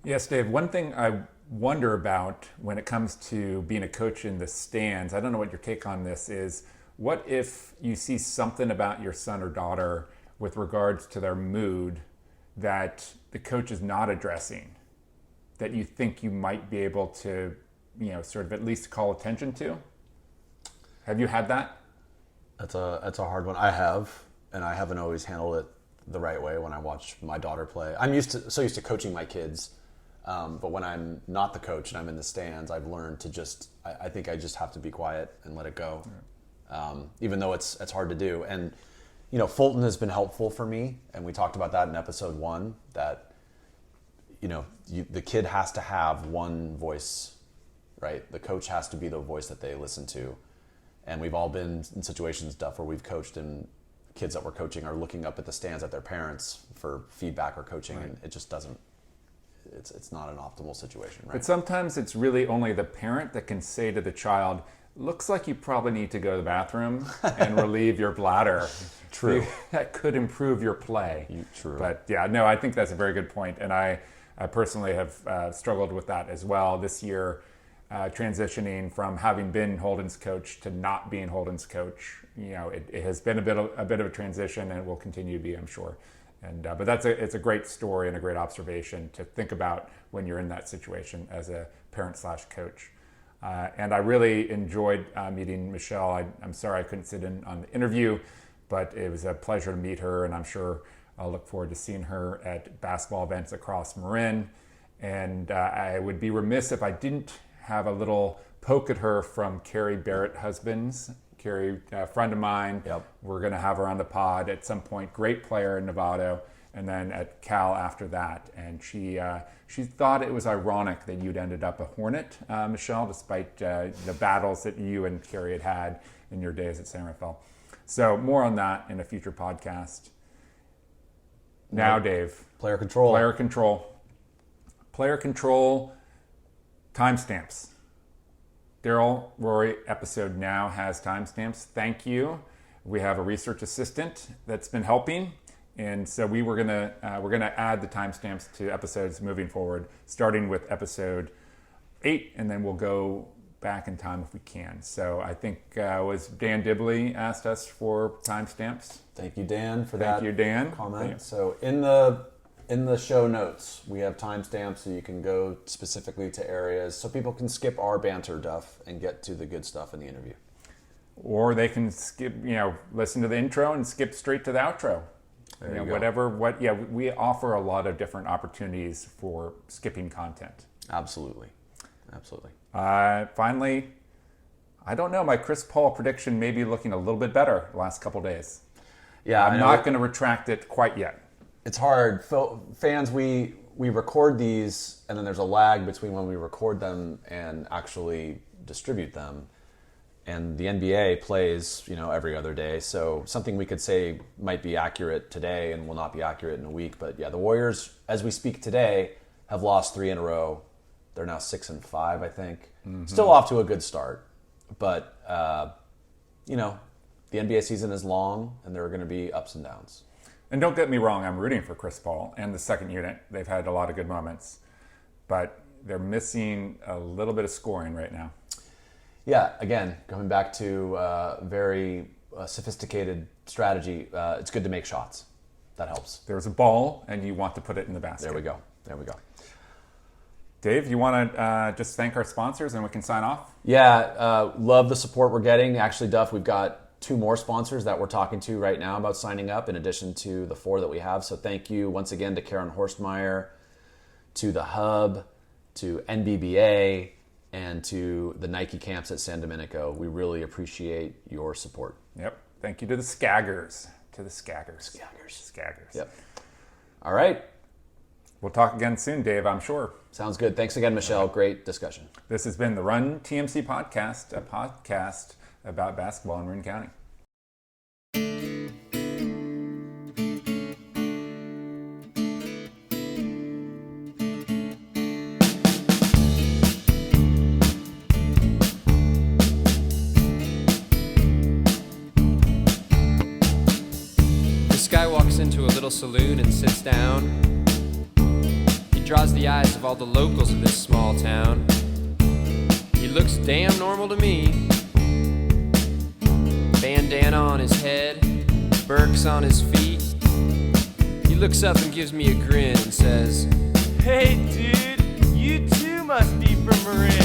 Yes, Dave, one thing I wonder about when it comes to being a coach in the stands, I don't know what your take on this is, what if you see something about your son or daughter with regards to their mood that the coach is not addressing, that you think you might be able to, sort of at least call attention to? Have you had that? That's a hard one. I have, and I haven't always handled it the right way when I watch my daughter play. I'm so used to coaching my kids, but when I'm not the coach and I'm in the stands, I've learned to I think I just have to be quiet and let it go, even though it's hard to do. And Fulton has been helpful for me, and we talked about that in episode 1. That the kid has to have one voice, right? The coach has to be the voice that they listen to. And we've all been in situations, Duff, where we've coached and kids that we're coaching are looking up at the stands at their parents for feedback or coaching, right. And it just doesn't, it's not an optimal situation, right? But sometimes it's really only the parent that can say to the child, looks like you probably need to go to the bathroom and relieve your bladder. True. That could improve your play. True. But yeah, no, I think that's a very good point. And I personally have struggled with that as well this year. Transitioning from having been Holden's coach to not being Holden's coach, it has been a bit of a transition, and it will continue to be, I'm sure. And but it's a great story and a great observation to think about when you're in that situation as a parent/coach. And I really enjoyed meeting Michele. I'm sorry I couldn't sit in on the interview, but it was a pleasure to meet her, and I'm sure I'll look forward to seeing her at basketball events across Marin. And I would be remiss if I didn't have a little poke at her from Carrie Barrett Husbands. Carrie, a friend of mine. Yep. We're going to have her on the pod at some point. Great player in Novato, and then at Cal after that. And she thought it was ironic that you'd ended up a Hornet, Michele, despite the battles that you and Carrie had in your days at San Rafael. So more on that in a future podcast. Now, Dave. Player control. Timestamps. Daryl Rory episode now has timestamps. Thank you. We have a research assistant that's been helping, and so we're gonna add the timestamps to episodes moving forward, starting with episode 8, and then we'll go back in time if we can. So I think was Dan Dibley asked us for timestamps. Thank you, Dan, for that. Thank you, Dan. Comment. So in the show notes, we have timestamps so you can go specifically to areas so people can skip our banter, Duff, and get to the good stuff in the interview. Or they can skip, listen to the intro and skip straight to the outro. There you go. We offer a lot of different opportunities for skipping content. Absolutely. Finally, I don't know, my Chris Paul prediction may be looking a little bit better the last couple days. Yeah, I'm not going to retract it quite yet. It's hard. Fans, we record these, and then there's a lag between when we record them and actually distribute them. And the NBA plays, every other day. So something we could say might be accurate today and will not be accurate in a week. But yeah, the Warriors, as we speak today, have lost 3 in a row. They're now 6-5, I think. Mm-hmm. Still off to a good start. But, the NBA season is long, and there are going to be ups and downs. And don't get me wrong, I'm rooting for Chris Paul and the second unit. They've had a lot of good moments, but they're missing a little bit of scoring right now. Yeah, again, coming back to very sophisticated strategy, it's good to make shots. That helps. There's a ball, and you want to put it in the basket. There we go. Dave, you want to just thank our sponsors and we can sign off? Yeah, love the support we're getting. Actually, Duff, we've got 2 more sponsors that we're talking to right now about signing up in addition to the 4 that we have. So thank you once again to Karen Horstmeyer, to The Hub, to NBBA, and to the Nike camps at San Domenico. We really appreciate your support. Yep. Thank you to the Skaggers. Skaggers. Yep. All right. We'll talk again soon, Dave, I'm sure. Sounds good. Thanks again, Michele. Great discussion. This has been the Run TMC Podcast, a podcast about basketball in Marin County. This guy walks into a little saloon and sits down. He draws the eyes of all the locals of this small town. He looks damn normal to me. Bandana on his head, Birks on his feet. He looks up and gives me a grin and says, "Hey dude, you too must be from Marin."